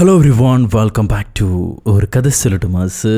Hello everyone, welcome back to ഒരു കഥ സിലിട്ടുമാസ്.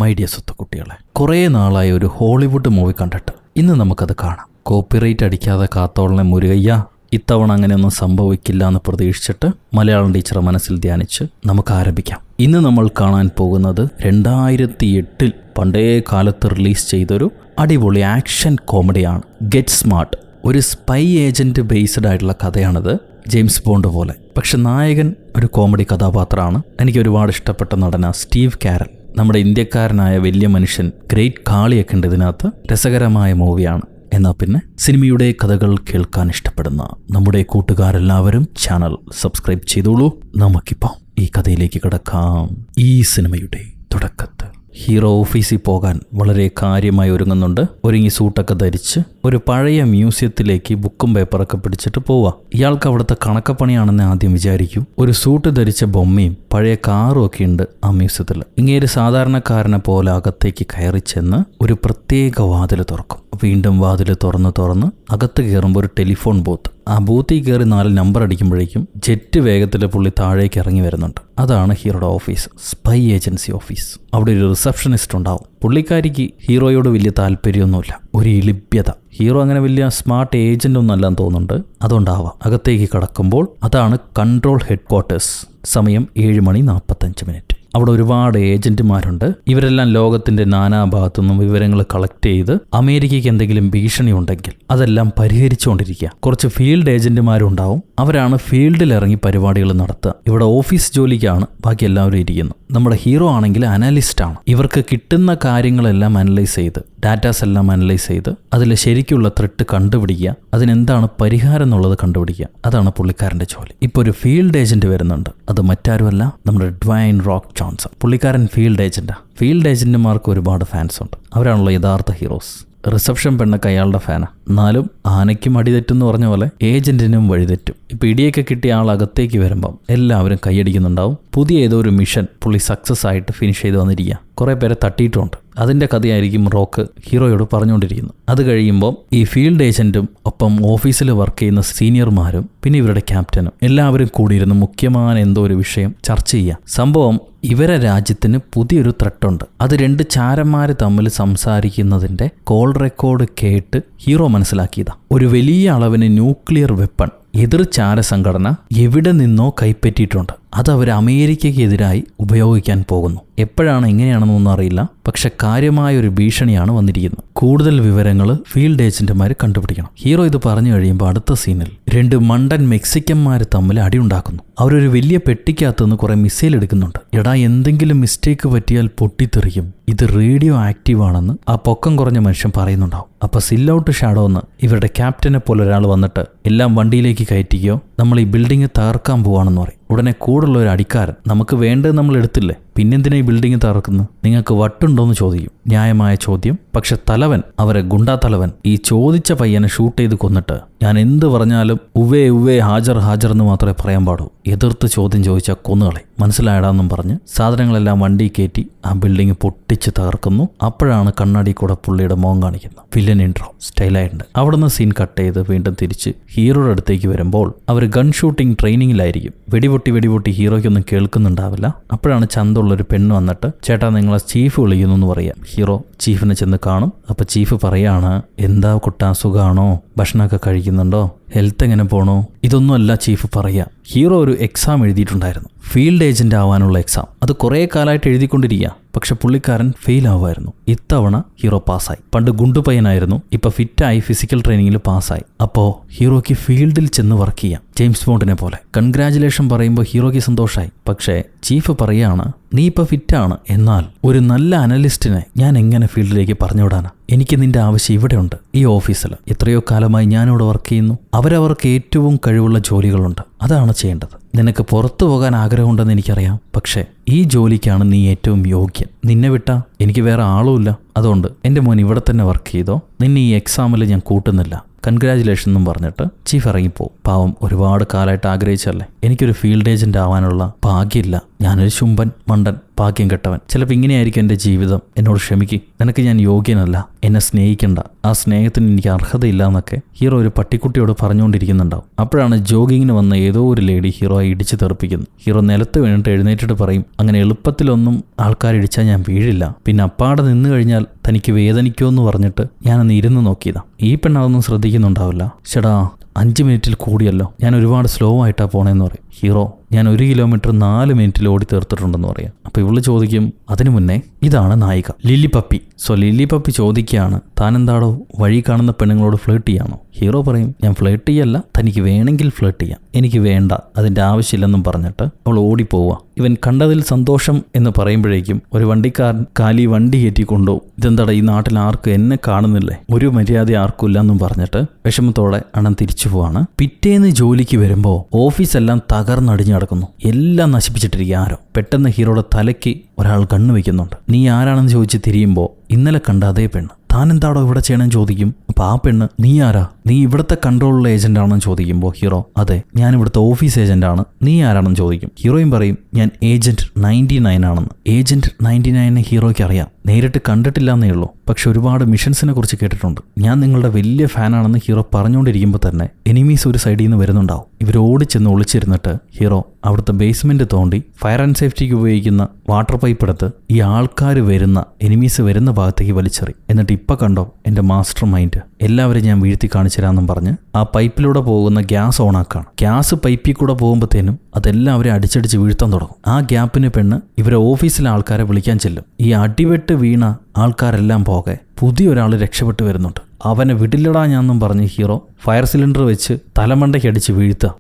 My dear സ്വത്ത് കുട്ടികളെ, കുറേ നാളായി ഒരു ഹോളിവുഡ് മൂവി കണ്ടിട്ട് ഇന്ന് നമുക്കത് കാണാം. കോപ്പിറൈറ്റ് അടിക്കാതെ കാത്തോളനെ മുരുകയ്യ, ഇത്തവണ അങ്ങനെയൊന്നും സംഭവിക്കില്ല എന്ന് പ്രതീക്ഷിച്ചിട്ട് മലയാളം ടീച്ചറെ മനസ്സിൽ ധ്യാനിച്ച് നമുക്ക് ആരംഭിക്കാം. ഇന്ന് നമ്മൾ കാണാൻ പോകുന്നത് 2008 പണ്ടേ കാലത്ത് റിലീസ് ചെയ്തൊരു അടിപൊളി ആക്ഷൻ കോമഡിയാണ്. Get smart. ഒരു സ്പൈ ഏജന്റ് ബേസ്ഡ് ആയിട്ടുള്ള കഥയാണിത്, ജെയിംസ് ബോണ്ട് പോലെ. പക്ഷെ നായകൻ ഒരു കോമഡി കഥാപാത്രമാണ്. എനിക്ക് ഒരുപാട് ഇഷ്ടപ്പെട്ട നടന സ്റ്റീവ് കാരൽ. നമ്മുടെ ഇന്ത്യക്കാരനായ വലിയ മനുഷ്യൻ ഗ്രേറ്റ് കാളിയൊക്കെ ഉണ്ട് ഇതിനകത്ത്. രസകരമായ മൂവിയാണ്. എന്നാൽ പിന്നെ സിനിമയുടെ കഥകൾ കേൾക്കാൻ ഇഷ്ടപ്പെടുന്ന നമ്മുടെ കൂട്ടുകാരെല്ലാവരും ചാനൽ സബ്സ്ക്രൈബ് ചെയ്തോളൂ. നമുക്കിപ്പോൾ ഈ കഥയിലേക്ക് കിടക്കാം. ഈ സിനിമയുടെ തുടക്കത്തിൽ ഹീറോ ഓഫീസിൽ പോകാൻ വളരെ കാര്യമായി ഒരുങ്ങുന്നുണ്ട്. ഒരുങ്ങി സൂട്ടൊക്കെ ധരിച്ച് ഒരു പഴയ മ്യൂസിയത്തിലേക്ക് ബുക്കും പേപ്പറൊക്കെ പിടിച്ചിട്ട് പോവുക. ഇയാൾക്ക് അവിടുത്തെ കണക്കപ്പണിയാണെന്ന് ആദ്യം വിചാരിക്കും. ഒരു സൂട്ട് ധരിച്ച ബൊമ്മയും പഴയ കാറും ഒക്കെ ഉണ്ട് ആ മ്യൂസിയത്തിൽ. ഇങ്ങേര് സാധാരണക്കാരനെ പോലെ അകത്തേക്ക് കയറി ചെന്ന് ഒരു പ്രത്യേക വാതിൽ തുറക്കും. വീണ്ടും വാതിൽ തുറന്ന് അകത്ത് കയറുമ്പോൾ ഒരു ടെലിഫോൺ ബൂത്ത്. ആ ബൂത്തിൽ കയറി 4 നമ്പർ അടിക്കുമ്പോഴേക്കും ജെറ്റ് വേഗത്തിൽ പുള്ളി താഴേക്ക് ഇറങ്ങി വരുന്നുണ്ട്. അതാണ് ഹീറോയുടെ ഓഫീസ്, സ്പൈ ഏജൻസി ഓഫീസ്. അവിടെ ഒരു റിസപ്ഷനിസ്റ്റ് ഉണ്ടാവും. പുള്ളിക്കാരിക്ക് ഹീറോയോട് വലിയ താല്പര്യമൊന്നുമില്ല, ഒരു ഇളിഭ്യത. ഹീറോ അങ്ങനെ വലിയ സ്മാർട്ട് ഏജന്റ് ഒന്നും അല്ലാന്ന് തോന്നുന്നുണ്ട്. അതുകൊണ്ടാവാം. അകത്തേക്ക് കടക്കുമ്പോൾ അതാണ് കൺട്രോൾ ഹെഡ് ക്വാർട്ടേഴ്സ്. സമയം 7:45. അവിടെ ഒരുപാട് ഏജന്റുമാരുണ്ട്. ഇവരെല്ലാം ലോകത്തിന്റെ നാനാഭാഗത്തുനിന്നും വിവരങ്ങൾ കളക്ട് ചെയ്ത് അമേരിക്കയ്ക്ക് എന്തെങ്കിലും ഭീഷണി ഉണ്ടെങ്കിൽ അതെല്ലാം പരിഹരിച്ചുകൊണ്ടിരിക്കുക. കുറച്ച് ഫീൽഡ് ഏജന്റുമാരും ഉണ്ടാവും. അവരാണ് ഫീൽഡിൽ ഇറങ്ങി പരിപാടികൾ നടത്തുക. ഇവിടെ ഓഫീസ് ജോലിക്കാണ് ബാക്കി എല്ലാവരും ഇരിക്കുന്നത്. നമ്മുടെ ഹീറോ ആണെങ്കിൽ അനലിസ്റ്റ് ആണ്. ഇവർക്ക് കിട്ടുന്ന കാര്യങ്ങളെല്ലാം അനലൈസ് ചെയ്ത്, ഡാറ്റാസ് എല്ലാം അനലൈസ് ചെയ്ത് അതിൽ ശരിക്കുള്ള ത്രെട്ട് കണ്ടുപിടിക്കുക, അതിനെന്താണ് പരിഹാരം എന്നുള്ളത് കണ്ടുപിടിക്കുക. അതാണ് പുള്ളിക്കാരൻ്റെ ജോലി. ഇപ്പോൾ ഒരു ഫീൽഡ് ഏജന്റ് വരുന്നുണ്ട്. അത് മറ്റാരുമല്ല, നമ്മുടെ ഡ്വൈൻ റോക്ക് ജോൺസൺ. പുള്ളിക്കാരൻ ഫീൽഡ് ഏജന്റാ. ഫീൽഡ് ഏജന്റുമാർക്ക് ഒരുപാട് ഫാൻസ് ഉണ്ട്. അവരാണല്ലോ യഥാർത്ഥ ഹീറോസ്. റിസപ്ഷൻ പെണ്ണൊക്കെ അയാളുടെ ഫാനാ. എന്നാലും ആനയ്ക്കും അടിതെറ്റെന്ന് പറഞ്ഞ പോലെ ഏജന്റിനും വഴിതെറ്റും. ഇപ്പം ഇടിയൊക്കെ കിട്ടിയ ആൾ അകത്തേക്ക് വരുമ്പം എല്ലാവരും കൈയടിക്കുന്നുണ്ടാവും. പുതിയ ഏതോ ഒരു മിഷൻ പുള്ളി സക്സസ് ആയിട്ട് ഫിനിഷ് ചെയ്ത് വന്നിരിക്കുക. കുറേ പേരെ തട്ടിയിട്ടുമുണ്ട്. അതിൻ്റെ കഥയായിരിക്കും റോക്ക് ഹീറോയോട് പറഞ്ഞുകൊണ്ടിരിക്കുന്നത്. അത് കഴിയുമ്പോൾ ഈ ഫീൽഡ് ഏജന്റും ഒപ്പം ഓഫീസിൽ വർക്ക് ചെയ്യുന്ന സീനിയർമാരും പിന്നെ ഇവരുടെ ക്യാപ്റ്റനും എല്ലാവരും കൂടിയിരുന്ന് മുഖ്യമായ എന്തോ ഒരു വിഷയം ചർച്ച ചെയ്യുക. സംഭവം ഇവരെ രാജ്യത്തിന് പുതിയൊരു ത്രെട്ടുണ്ട്. അത് 2 ചാരന്മാർ തമ്മിൽ സംസാരിക്കുന്നതിൻ്റെ കോൾ റെക്കോർഡ് കേട്ട് ഹീറോ മനസ്സിലാക്കിയതാ. ഒരു വലിയ അളവിന് ന്യൂക്ലിയർ വെപ്പൺ എതിർ ചാര സംഘടന എവിടെ നിന്നോ കൈപ്പറ്റിയിട്ടുണ്ട്. അത് അവർ അമേരിക്കയ്ക്കെതിരായി ഉപയോഗിക്കാൻ പോകുന്നു. എപ്പോഴാണ് എങ്ങനെയാണെന്നൊന്നും അറിയില്ല. പക്ഷെ കാര്യമായൊരു ഭീഷണിയാണ് വന്നിരിക്കുന്നത്. കൂടുതൽ വിവരങ്ങൾ ഫീൽഡ് ഏജന്റുമാർ കണ്ടുപിടിക്കണം. ഹീറോ ഇത് പറഞ്ഞു കഴിയുമ്പോൾ അടുത്ത സീനിൽ 2 മണ്ടൻ മെക്സിക്കന്മാർ തമ്മിൽ അടിയുണ്ടാക്കുന്നു. അവരൊരു വലിയ പെട്ടിക്കകത്തുനിന്ന് കുറെ മിസൈൽ എടുക്കുന്നുണ്ട്. എടാ, എന്തെങ്കിലും മിസ്റ്റേക്ക് പറ്റിയാൽ പൊട്ടിത്തെറിക്കും, ഇത് റേഡിയോ ആക്റ്റീവ് ആണെന്ന് ആ പൊക്കം കുറഞ്ഞ മനുഷ്യൻ പറയുന്നുണ്ടാവും. അപ്പൊ സില്ലൗട്ട് ഷാഡോ എന്ന് ഇവരുടെ ക്യാപ്റ്റനെ പോലെ ഒരാൾ വന്നിട്ട് എല്ലാം വണ്ടിയിലേക്ക് കയറ്റിക്കോ, നമ്മൾ ഈ ബിൽഡിംഗ് തകർക്കാൻ പോവാണെന്ന് പറയും. ഉടനെ കൂടുള്ള ഒരു അടിക്കാരൻ, നമുക്ക് വേണ്ടത് നമ്മൾ എടുത്തില്ലേ, പിന്നെന്തിനാ ഈ ബിൽഡിംഗ് തകർക്കുന്നു, നിങ്ങൾക്ക് വട്ടുണ്ടോയെന്ന് ചോദിക്കും. ന്യായമായ ചോദ്യം. പക്ഷെ തലവൻ, അവരെ ഗുണ്ടാ തലവൻ, ഈ ചോദിച്ച പയ്യനെ ഷൂട്ട് ചെയ്ത് കൊന്നിട്ട് ഞാൻ എന്ത് പറഞ്ഞാലും ഉവ്വേ ഉവ്വേ ഹാജർ ഹാജർ എന്ന് മാത്രമേ പറയാൻ പാടൂ, എതിർത്ത് ചോദ്യം ചോദിച്ചാൽ കൊന്നുകളെ, മനസ്സിലായടാന്നും പറഞ്ഞ് സാധനങ്ങളെല്ലാം വണ്ടി കയറ്റി ആ ബിൽഡിംഗ് പൊട്ടിച്ച് തകർക്കുന്നു. അപ്പോഴാണ് കണ്ണാടി കൂടെ പുള്ളിയുടെ മോൻ കാണിക്കുന്നത്. വില്ലൻ ഇൻട്രോ സ്റ്റൈലായിട്ടുണ്ട്. അവിടുന്ന് സീൻ കട്ട് ചെയ്ത് വീണ്ടും തിരിച്ച് ഹീറോയുടെ അടുത്തേക്ക് വരുമ്പോൾ അവർ ഗൺ ഷൂട്ടിംഗ് ട്രെയിനിങ്ങിലായിരിക്കും. വെടിപൊട്ടി ഹീറോയ്ക്കൊന്നും കേൾക്കുന്നുണ്ടാവില്ല. അപ്പോഴാണ് ചന്തമുള്ളൊരു പെണ്ണ് വന്നിട്ട്, ചേട്ടാ നിങ്ങളെ ചീഫ് വിളിക്കുന്നു എന്ന് പറയാം. ഹീറോ ചീഫിനെ ചെന്ന് കാണും. അപ്പൊ ചീഫ് പറയാണ്, എന്താ കുട്ടാ, സുഖാണോ, ഭക്ഷണമൊക്കെ കഴിക്കുന്നുണ്ടോ, ഹെൽത്ത് എങ്ങനെ പോണോ? ഇതൊന്നുമല്ല ചീഫ് പറയുക. ഹീറോ ഒരു എക്സാം എഴുതിയിട്ടുണ്ടായിരുന്നു, ഫീൽഡ് ഏജന്റ് ആവാനുള്ള എക്സാം. അത് കുറേ കാലമായിട്ട് എഴുതിക്കൊണ്ടിരിക്കുക. പക്ഷെ പുള്ളിക്കാരൻ ഫെയിൽ ആവുമായിരുന്നു. ഇത്തവണ ഹീറോ പാസ്സായി. പണ്ട് ഗുണ്ടുപയ്യനായിരുന്നു, ഇപ്പൊ ഫിറ്റായി ഫിസിക്കൽ ട്രെയിനിങ്ങിൽ പാസ്സായി. അപ്പോൾ ഹീറോയ്ക്ക് ഫീൽഡിൽ ചെന്ന് വർക്ക് ചെയ്യാം, ജെയിംസ് ബോണ്ടിനെ പോലെ. കൺഗ്രാജുലേഷൻ പറയുമ്പോൾ ഹീറോയ്ക്ക് സന്തോഷമായി. പക്ഷേ ചീഫ് പറയാണ്, നീ ഇപ്പൊ ഫിറ്റാണ്, എന്നാൽ ഒരു നല്ല അനലിസ്റ്റിനെ ഞാൻ എങ്ങനെ ഫീൽഡിലേക്ക് പറഞ്ഞുവിടാനാ? എനിക്ക് നിന്റെ ആവശ്യം ഇവിടെയുണ്ട്, ഈ ഓഫീസിൽ. എത്രയോ കാലമായി ഞാനിവിടെ വർക്ക് ചെയ്യുന്നു. അവരവർക്ക് ഏറ്റവും കഴിവുള്ള ജോലികളുണ്ട്, അതാണ് ചെയ്യേണ്ടത്. നിനക്ക് പുറത്തു പോകാൻ ആഗ്രഹമുണ്ടെന്ന് എനിക്കറിയാം, പക്ഷേ ഈ ജോലിക്കാണ് നീ ഏറ്റവും യോഗ്യൻ. നിന്നെ വിട്ടാ എനിക്ക് വേറെ ആളുമില്ല. അതുകൊണ്ട് എൻ്റെ മോൻ ഇവിടെ തന്നെ വർക്ക് ചെയ്തോ, നിന്നെ ഈ എക്സാമിൽ ഞാൻ കൂട്ടുന്നില്ല, കൺഗ്രാജുലേഷൻ എന്നും പറഞ്ഞിട്ട് ചീഫ് ഇറങ്ങിപ്പോവും. പാവം, ഒരുപാട് കാലമായിട്ട് ആഗ്രഹിച്ചല്ലേ. എനിക്കൊരു ഫീൽഡ് ഏജന്റ് ആവാനുള്ള ഭാഗ്യമില്ല, ഞാനൊരു ശുംഭൻ മണ്ടൻ ഭാഗ്യം കെട്ടവൻ. ചിലപ്പോൾ ഇങ്ങനെയായിരിക്കും എൻ്റെ ജീവിതം, എന്നോട് ക്ഷമിക്കും, നിനക്ക് ഞാൻ യോഗ്യനല്ല, എന്നെ സ്നേഹിക്കണ്ട, ആ സ്നേഹത്തിന് എനിക്ക് അർഹതയില്ല എന്നൊക്കെ ഹീറോ ഒരു പട്ടിക്കുട്ടിയോട് പറഞ്ഞുകൊണ്ടിരിക്കുന്നുണ്ടാവും. അപ്പോഴാണ് ജോഗിങ്ങിന് വന്ന ഏതോ ഒരു ലേഡി ഹീറോയെ ഇടിച്ച് തെറിപ്പിക്കുന്നു. ഹീറോ നിലത്ത് വീണിട്ട് എഴുന്നേറ്റിട്ട് പറയും, അങ്ങനെ എളുപ്പത്തിലൊന്നും ആൾക്കാരിടിച്ചാൽ ഞാൻ വീഴില്ല, പിന്നെ അപ്പാടെ നിന്ന് കഴിഞ്ഞാൽ തനിക്ക് വേദനിക്കുമെന്ന് പറഞ്ഞിട്ട് ഞാനന്ന് ഇരുന്ന് നോക്കിയതാ. ഈ പെണ്ണതൊന്നും ശ്രദ്ധിക്കുന്നുണ്ടാവില്ല. ചേടാ 5 മിനിറ്റിൽ കൂടിയല്ലോ, ഞാൻ ഒരുപാട് സ്ലോ ആയിട്ടാണ് പോണേന്ന് പറയും. ഹീറോ, ഞാൻ 1 കിലോമീറ്റർ 4 മിനിറ്റിൽ ഓടി തീർത്തിട്ടുണ്ടെന്ന് പറയാം. അപ്പോൾ ഇവള് ചോദിക്കും, അതിനു മുന്നേ ഇതാണ് നായിക Lily Puppy. So Lily Puppy ചോദിക്കുകയാണ്, താനെന്താടോ വഴി കാണുന്ന പെണ്ണുങ്ങളോട് ഫ്ലേർട്ട് ചെയ്യാണോ? ഹീറോ പറയും, ഞാൻ ഫ്ലേർട്ട് ചെയ്യല്ല, തനിക്ക് വേണമെങ്കിൽ ഫ്ലേർട്ട് ചെയ്യാം, എനിക്ക് വേണ്ട, അതിൻ്റെ ആവശ്യമില്ലെന്നും പറഞ്ഞിട്ട് അവൾ ഓടിപ്പോവുക. ഇവൻ കണ്ടതിൽ സന്തോഷം എന്ന് പറയുമ്പോഴേക്കും ഒരു വണ്ടിക്കാരൻ കാലി വണ്ടി കയറ്റി കൊണ്ടുപോകും. ഇതെന്താടാ, ഈ നാട്ടിൽ ആർക്കും എന്നെ കാണുന്നില്ലേ, ഒരു മര്യാദ ആർക്കും ഇല്ലെന്നും പറഞ്ഞിട്ട് വിഷമത്തോടെ അണ്ണൻ തിരിച്ചു പോവാണ്. പിറ്റേന്ന് ജോലിക്ക് വരുമ്പോൾ ഓഫീസെല്ലാം തകർന്നടിഞ്ഞു കിടക്കുന്നു. എല്ലാം നശിപ്പിച്ചിട്ടിരിക്കുക ആരോ. പെട്ടെന്ന് ഹീറോയുടെ തലയ്ക്ക് ഒരാൾ കണ്ണു വെക്കുന്നുണ്ട്. നീ ആരാണെന്ന് ചോദിച്ച് തിരിയുമ്പോൾ ഇന്നലെ കണ്ട അതേ പെണ്ണ്. താൻ എന്താടോ ഇവിടെ ചെയ്യണമെന്ന് ചോദിക്കും. അപ്പോൾ ആ പെണ്ണ്, നീ ആരാ, നീ ഇവിടുത്തെ കൺട്രോളുള്ള ഏജന്റ് ആണെന്ന് ചോദിക്കുമ്പോൾ ഹീറോ, അതെ, ഞാൻ ഇവിടുത്തെ ഓഫീസ് ഏജന്റ് ആണ്, നീ ആരാണെന്ന് ചോദിക്കും. ഹീറോയും പറയും, ഞാൻ ഏജന്റ് 99 ആണെന്ന്. ഏജന്റ് 99 ഹീറോയ്ക്ക് അറിയാം, നേരിട്ട് കണ്ടിട്ടില്ല എന്നേ ഉള്ളൂ, പക്ഷെ ഒരുപാട് മിഷൻസിനെ കുറിച്ച് കേട്ടിട്ടുണ്ട്. ഞാൻ നിങ്ങളുടെ വലിയ ഫാനാണെന്ന് ഹീറോ പറഞ്ഞുകൊണ്ടിരിക്കുമ്പോൾ തന്നെ എനിമീസ് ഒരു സൈഡിൽ നിന്ന് വരുന്നുണ്ടാവും. ഇവർ ഓടിച്ചെന്ന് ഒളിച്ചിരുന്നിട്ട് ഹീറോ അവിടുത്തെ ബേസ്മെന്റ് തോണ്ടി ഫയർ ആൻഡ് സേഫ്റ്റിക്ക് ഉപയോഗിക്കുന്ന വാട്ടർ പൈപ്പ് എടുത്ത് ഈ ആൾക്കാർ വരുന്ന എനിമീസ് വരുന്ന ഭാഗത്തേക്ക് വലിച്ചെറി. എന്നിട്ട് ഇപ്പം കണ്ടോ എൻ്റെ മാസ്റ്റർ മൈൻഡ്, എല്ലാവരും ഞാൻ വീഴ്ത്തി കാണിച്ചു തരാമെന്നും പറഞ്ഞ് ആ പൈപ്പിലൂടെ പോകുന്ന ഗ്യാസ് ഓണാക്കാണ്. ഗ്യാസ് പൈപ്പിൽ കൂടെ പോകുമ്പോഴത്തേനും അതെല്ലാവരും അടിച്ചടിച്ച് വീഴ്ത്താൻ തുടങ്ങും. ആ ഗ്യാപ്പിന് പെണ്ണ് ഇവരെ ഓഫീസിലെ ആൾക്കാരെ വിളിക്കാൻ ചെല്ലും. ഈ അടിവെട്ട് വീണ ആൾക്കാരെല്ലാം പോകെ പുതിയൊരാൾ രക്ഷപ്പെട്ടു വരുന്നുണ്ട്. അവനെ വിടില്ലടാ ഞാന്നും പറഞ്ഞ് ഹീറോ ഫയർ സിലിണ്ടർ വെച്ച് തലമണ്ടയ്ക്ക് അടിച്ച്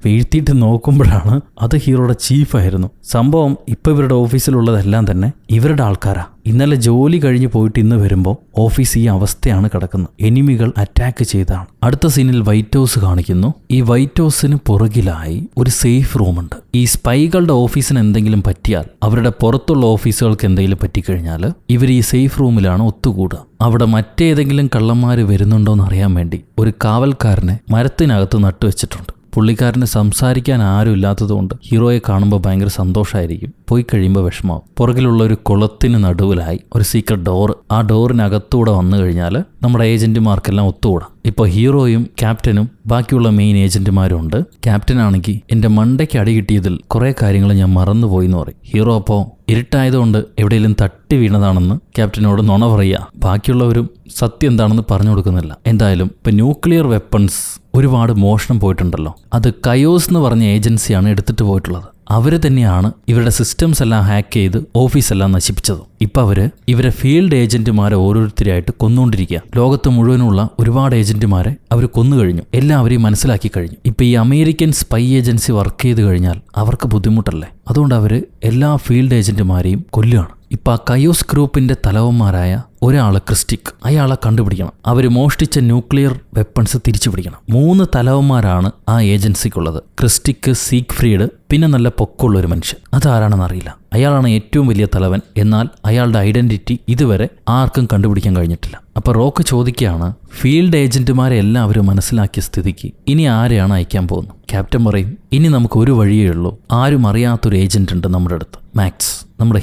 വീഴ്ത്തിയിട്ട് നോക്കുമ്പോഴാണ് അത് ഹീറോയുടെ ചീഫായിരുന്നു. സംഭവം ഇപ്പോൾ ഇവരുടെ ഓഫീസിലുള്ളതെല്ലാം തന്നെ ഇവരുടെ ആൾക്കാരാ. ഇന്നലെ ജോലി കഴിഞ്ഞ് പോയിട്ട് ഇന്ന് വരുമ്പോൾ ഓഫീസ് ഈ അവസ്ഥയാണ് കിടക്കുന്നത്. എനിമികൾ അറ്റാക്ക് ചെയ്താണ്. അടുത്ത സീനിൽ വൈറ്റ് ഹൗസ് കാണിക്കുന്നു. ഈ വൈറ്റ് ഹൗസിന് പുറകിലായി ഒരു സേഫ് റൂമുണ്ട്. ഈ സ്പൈകളുടെ ഓഫീസിന് എന്തെങ്കിലും പറ്റിയാൽ, അവരുടെ പുറത്തുള്ള ഓഫീസുകൾക്ക് എന്തെങ്കിലും പറ്റിക്കഴിഞ്ഞാൽ ഇവർ ഈ സേഫ് റൂമിലാണ് ഒത്തുകൂടുക. അവിടെ മറ്റേതെങ്കിലും കള്ളന്മാർ വരുന്നുണ്ടോയെന്ന് അറിയാൻ വേണ്ടി ഒരു കാവൽക്കാരനെ മരത്തിനകത്ത് നട്ടുവെച്ചിട്ടുണ്ട്. പുള്ളിക്കാരന് സംസാരിക്കാൻ ആരും ഇല്ലാത്തതുകൊണ്ട് ഹീറോയെ കാണുമ്പോൾ ഭയങ്കര സന്തോഷമായിരിക്കും, പോയി കഴിയുമ്പോൾ വിഷമാവും. പുറകിലുള്ള ഒരു കുളത്തിന് നടുവിലായി ഒരു സീക്രട്ട് ഡോർ. ആ ഡോറിനകത്തൂടെ വന്നു കഴിഞ്ഞാൽ നമ്മുടെ ഏജന്റുമാർക്കെല്ലാം ഒത്തുകൂടാം. ഇപ്പോൾ ഹീറോയും ക്യാപ്റ്റനും ബാക്കിയുള്ള മെയിൻ ഏജന്റുമാരും ഉണ്ട്. ക്യാപ്റ്റനാണെങ്കിൽ എൻ്റെ മണ്ടയ്ക്ക് അടി കിട്ടിയതിൽ കുറേ കാര്യങ്ങൾ ഞാൻ മറന്നുപോയി എന്ന് പറയും. ഹീറോ അപ്പോൾ ഇരുട്ടായതുകൊണ്ട് എവിടെയെങ്കിലും തട്ടി വീണതാണെന്ന് ക്യാപ്റ്റനോട് നുണ പറയുക. ബാക്കിയുള്ളവരും സത്യം എന്താണെന്ന് പറഞ്ഞു കൊടുക്കുന്നില്ല. എന്തായാലും ഇപ്പം ന്യൂക്ലിയർ വെപ്പൺസ് ഒരുപാട് മോഷണം പോയിട്ടുണ്ടല്ലോ, അത് കയോസ് എന്ന് പറഞ്ഞ ഏജൻസിയാണ് എടുത്തിട്ട് പോയിട്ടുള്ളത്. അവർ തന്നെയാണ് ഇവരുടെ സിസ്റ്റംസ് എല്ലാം ഹാക്ക് ചെയ്ത് ഓഫീസെല്ലാം നശിപ്പിച്ചത്. ഇപ്പം ഇവരെ ഫീൽഡ് ഏജന്റുമാരെ ഓരോരുത്തരായിട്ട് കൊന്നുകൊണ്ടിരിക്കുക. ലോകത്ത് മുഴുവനുള്ള ഒരുപാട് ഏജന്റുമാരെ അവർ കൊന്നു കഴിഞ്ഞു, എല്ലാവരെയും മനസ്സിലാക്കി കഴിഞ്ഞു. ഇപ്പം ഈ അമേരിക്കൻ സ്പൈ ഏജൻസി വർക്ക് ചെയ്ത് കഴിഞ്ഞാൽ അവർക്ക് ബുദ്ധിമുട്ടല്ലേ, അതുകൊണ്ട് അവർ എല്ലാ ഫീൽഡ് ഏജന്റുമാരെയും കൊല്ലുകയാണ്. ഇപ്പം ആ കയോസ് ഗ്രൂപ്പിന്റെ തലവന്മാരായ ഒരാള് ക്രിസ്റ്റിക്, അയാളെ കണ്ടുപിടിക്കണം. അവർ മോഷ്ടിച്ച ന്യൂക്ലിയർ വെപ്പൺസ് തിരിച്ചു പിടിക്കണം. 3 തലവന്മാരാണ് ആ ഏജൻസിക്കുള്ളത്. ക്രിസ്റ്റിക്, സീഗ്ഫ്രീഡ്, പിന്നെ നല്ല പൊക്കമുള്ളൊരു മനുഷ്യൻ. അതാരാണെന്ന് അറിയില്ല. അയാളാണ് ഏറ്റവും വലിയ തലവൻ. എന്നാൽ അയാളുടെ ഐഡന്റിറ്റി ഇതുവരെ ആർക്കും കണ്ടുപിടിക്കാൻ കഴിഞ്ഞിട്ടില്ല. അപ്പോൾ റോക്ക് ചോദിക്കുകയാണ്, ഫീൽഡ് ഏജന്റുമാരെ എല്ലാവരും മനസ്സിലാക്കിയ സ്ഥിതിക്ക് ഇനി ആരെയാണ് അയക്കാൻ പോകുന്നത്? ക്യാപ്റ്റൻ പറയും, ഇനി നമുക്ക് ഒരു വഴിയേ ഉള്ളൂ. ആരും അറിയാത്തൊരു ഏജന്റ് ഉണ്ട് നമ്മുടെ അടുത്ത്, മാക്സ്, നമ്മുടെ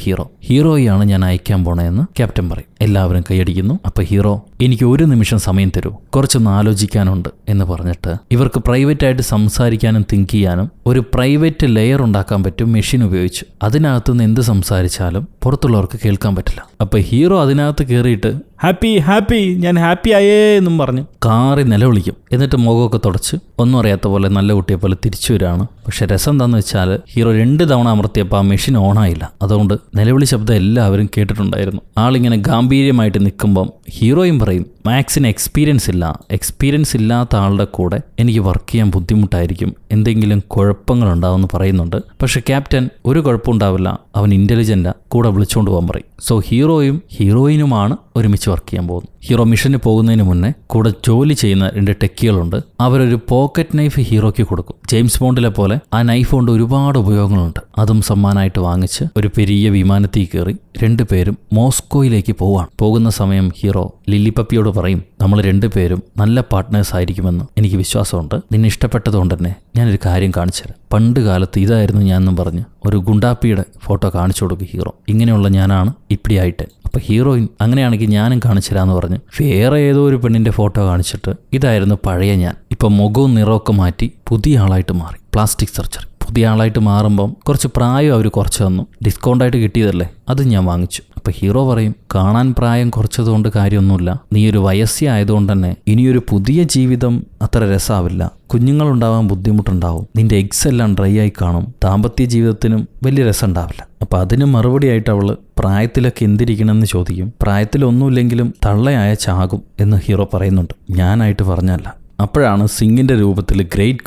ഹീറോയാണ് ഞാൻ അയക്കാൻ പോണേന്ന് ക്യാപ്റ്റൻ പറയും. എല്ലാവരും കൈയടിക്കുന്നു. അപ്പോൾ ഹീറോ, എനിക്ക് 1 നിമിഷം സമയം തരൂ, കുറച്ചൊന്ന് ആലോചിക്കാനുണ്ട് എന്ന് പറഞ്ഞിട്ട് ഇവർക്ക് പ്രൈവറ്റായിട്ട് സംസാരിക്കാനും തിങ്ക് ചെയ്യാനും ഒരു പ്രൈവറ്റ് ലെയർ ഉണ്ടാക്കാൻ പറ്റും മെഷീൻ ഉപയോഗിച്ച്. അതിനകത്തുനിന്ന് എന്ത് സംസാരിച്ചാലും പുറത്തുള്ളവർക്ക് കേൾക്കാൻ പറ്റില്ല. അപ്പോൾ ഹീറോ അതിനകത്ത് കയറിയിട്ട് ഹാപ്പി ഹാപ്പി, ഞാൻ ഹാപ്പി ആയേ എന്നും പറഞ്ഞ് കാറി നിലവിളിക്കും. എന്നിട്ട് മുഖമൊക്കെ തുടച്ച് ഒന്നും അറിയാത്ത പോലെ നല്ല കുട്ടിയെ പോലെ തിരിച്ചു വരികയാണ്. പക്ഷെ രസം എന്താണെന്ന് വെച്ചാൽ ഹീറോ 2 തവണ അമർത്തിയപ്പോൾ ആ മെഷീൻ ഓണായില്ല. അതുകൊണ്ട് നിലവിളി ശബ്ദം എല്ലാവരും കേട്ടിട്ടുണ്ടായിരുന്നു. ആളിങ്ങനെ ഗാംഭീര്യമായിട്ട് നിൽക്കുമ്പം ഹീറോയും പറയും, മാക്സിന് എക്സ്പീരിയൻസ് ഇല്ലാത്ത ആളുടെ കൂടെ എനിക്ക് വർക്ക് ചെയ്യാൻ ബുദ്ധിമുട്ടായിരിക്കും, എന്തെങ്കിലും കുഴപ്പങ്ങളുണ്ടാവുമെന്ന് പറയുന്നുണ്ട്. പക്ഷെ ക്യാപ്റ്റൻ ഒരു കുഴപ്പമുണ്ടാവില്ല, അവൻ ഇൻ്റലിജൻ്റാ, കൂടെ വിളിച്ചുകൊണ്ട് പോകാൻ പറയും. സോ ഹീറോയും ഹീറോയിനുമാണ് ഒരുമിച്ച് വർക്ക് ചെയ്യാൻ പോകുന്നത്. ഹീറോ മിഷന് പോകുന്നതിന് മുന്നേ കൂടെ ജോലി ചെയ്യുന്ന 2 ടെക്കികളുണ്ട്. അവരൊരു പോക്കറ്റ് നൈഫ് ഹീറോയ്ക്ക് കൊടുക്കും. ജെയിംസ് ബോണ്ടിലെ പോലെ ആ നൈഫ് കൊണ്ട് ഒരുപാട് ഉപയോഗങ്ങളുണ്ട്. അതും സമ്മാനമായിട്ട് വാങ്ങിച്ച് ഒരു പെരിയ വിമാനത്തിൽ കയറി 2 പേരും മോസ്കോയിലേക്ക് പോവാണ്. പോകുന്ന സമയം ഹീറോ ലില്ലി പപ്പിയോട് പറയും, നമ്മൾ 2 പേരും നല്ല പാർട്ട്നേഴ്സ് ആയിരിക്കുമെന്ന് എനിക്ക് വിശ്വാസമുണ്ട്. നിന്നെ ഇഷ്ടപ്പെട്ടതുകൊണ്ട് തന്നെ ഞാനൊരു കാര്യം കാണിച്ചു തരാം. പണ്ട് കാലത്ത് ഇതായിരുന്നു ഞാനെന്നും പറഞ്ഞ് ഒരു ഗുണ്ടാപ്പിയുടെ ഫോട്ടോ കാണിച്ചു കൊടുക്കും ഹീറോ. ഇങ്ങനെയുള്ള ഞാനാണ് ഇപ്പിടിയായിട്ട്. അപ്പോൾ ഹീറോയിൻ അങ്ങനെയാണെങ്കിൽ ഞാനും കാണിച്ചു തരാമെന്ന് പറഞ്ഞ് വേറെ ഏതോ ഒരു പെണ്ണിൻ്റെ ഫോട്ടോ കാണിച്ചിട്ട് ഇതായിരുന്നു പഴയ ഞാൻ, ഇപ്പം മുഖവും നിറമൊക്കെ മാറ്റി പുതിയ ആളായിട്ട് മാറി. Plastic surgery. പുതിയ ആളായിട്ട് മാറുമ്പം കുറച്ച് പ്രായം അവർ കുറച്ച് തന്നു. ഡിസ്കൗണ്ടായിട്ട് കിട്ടിയതല്ലേ, അത് ഞാൻ വാങ്ങിച്ചു. അപ്പോൾ ഹീറോ പറയും, കാണാൻ പ്രായം കുറച്ചതുകൊണ്ട് കാര്യമൊന്നുമില്ല, നീ ഒരു വയസ്സി ആയതുകൊണ്ട് തന്നെ ഇനിയൊരു പുതിയ ജീവിതം അത്ര രസമാവില്ല, കുഞ്ഞുങ്ങളുണ്ടാവാൻ ബുദ്ധിമുട്ടുണ്ടാവും, നിന്റെ എഗ്സ് എല്ലാം ഡ്രൈ ആയി കാണും, ദാമ്പത്യ ജീവിതത്തിനും വലിയ രസം ഉണ്ടാവില്ല. അപ്പം അതിന് മറുപടിയായിട്ട് അവൾ പ്രായത്തിലൊക്കെ എന്തിരിക്കണമെന്ന് ചോദിക്കും. പ്രായത്തിലൊന്നുമില്ലെങ്കിലും തള്ളയായ ചാകും എന്ന് ഹീറോ പറയുന്നുണ്ട്. ഞാനായിട്ട് പറഞ്ഞല്ല. അപ്പോഴാണ് സിംഗിന്റെ രൂപത്തിൽ ഗ്രേറ്റ്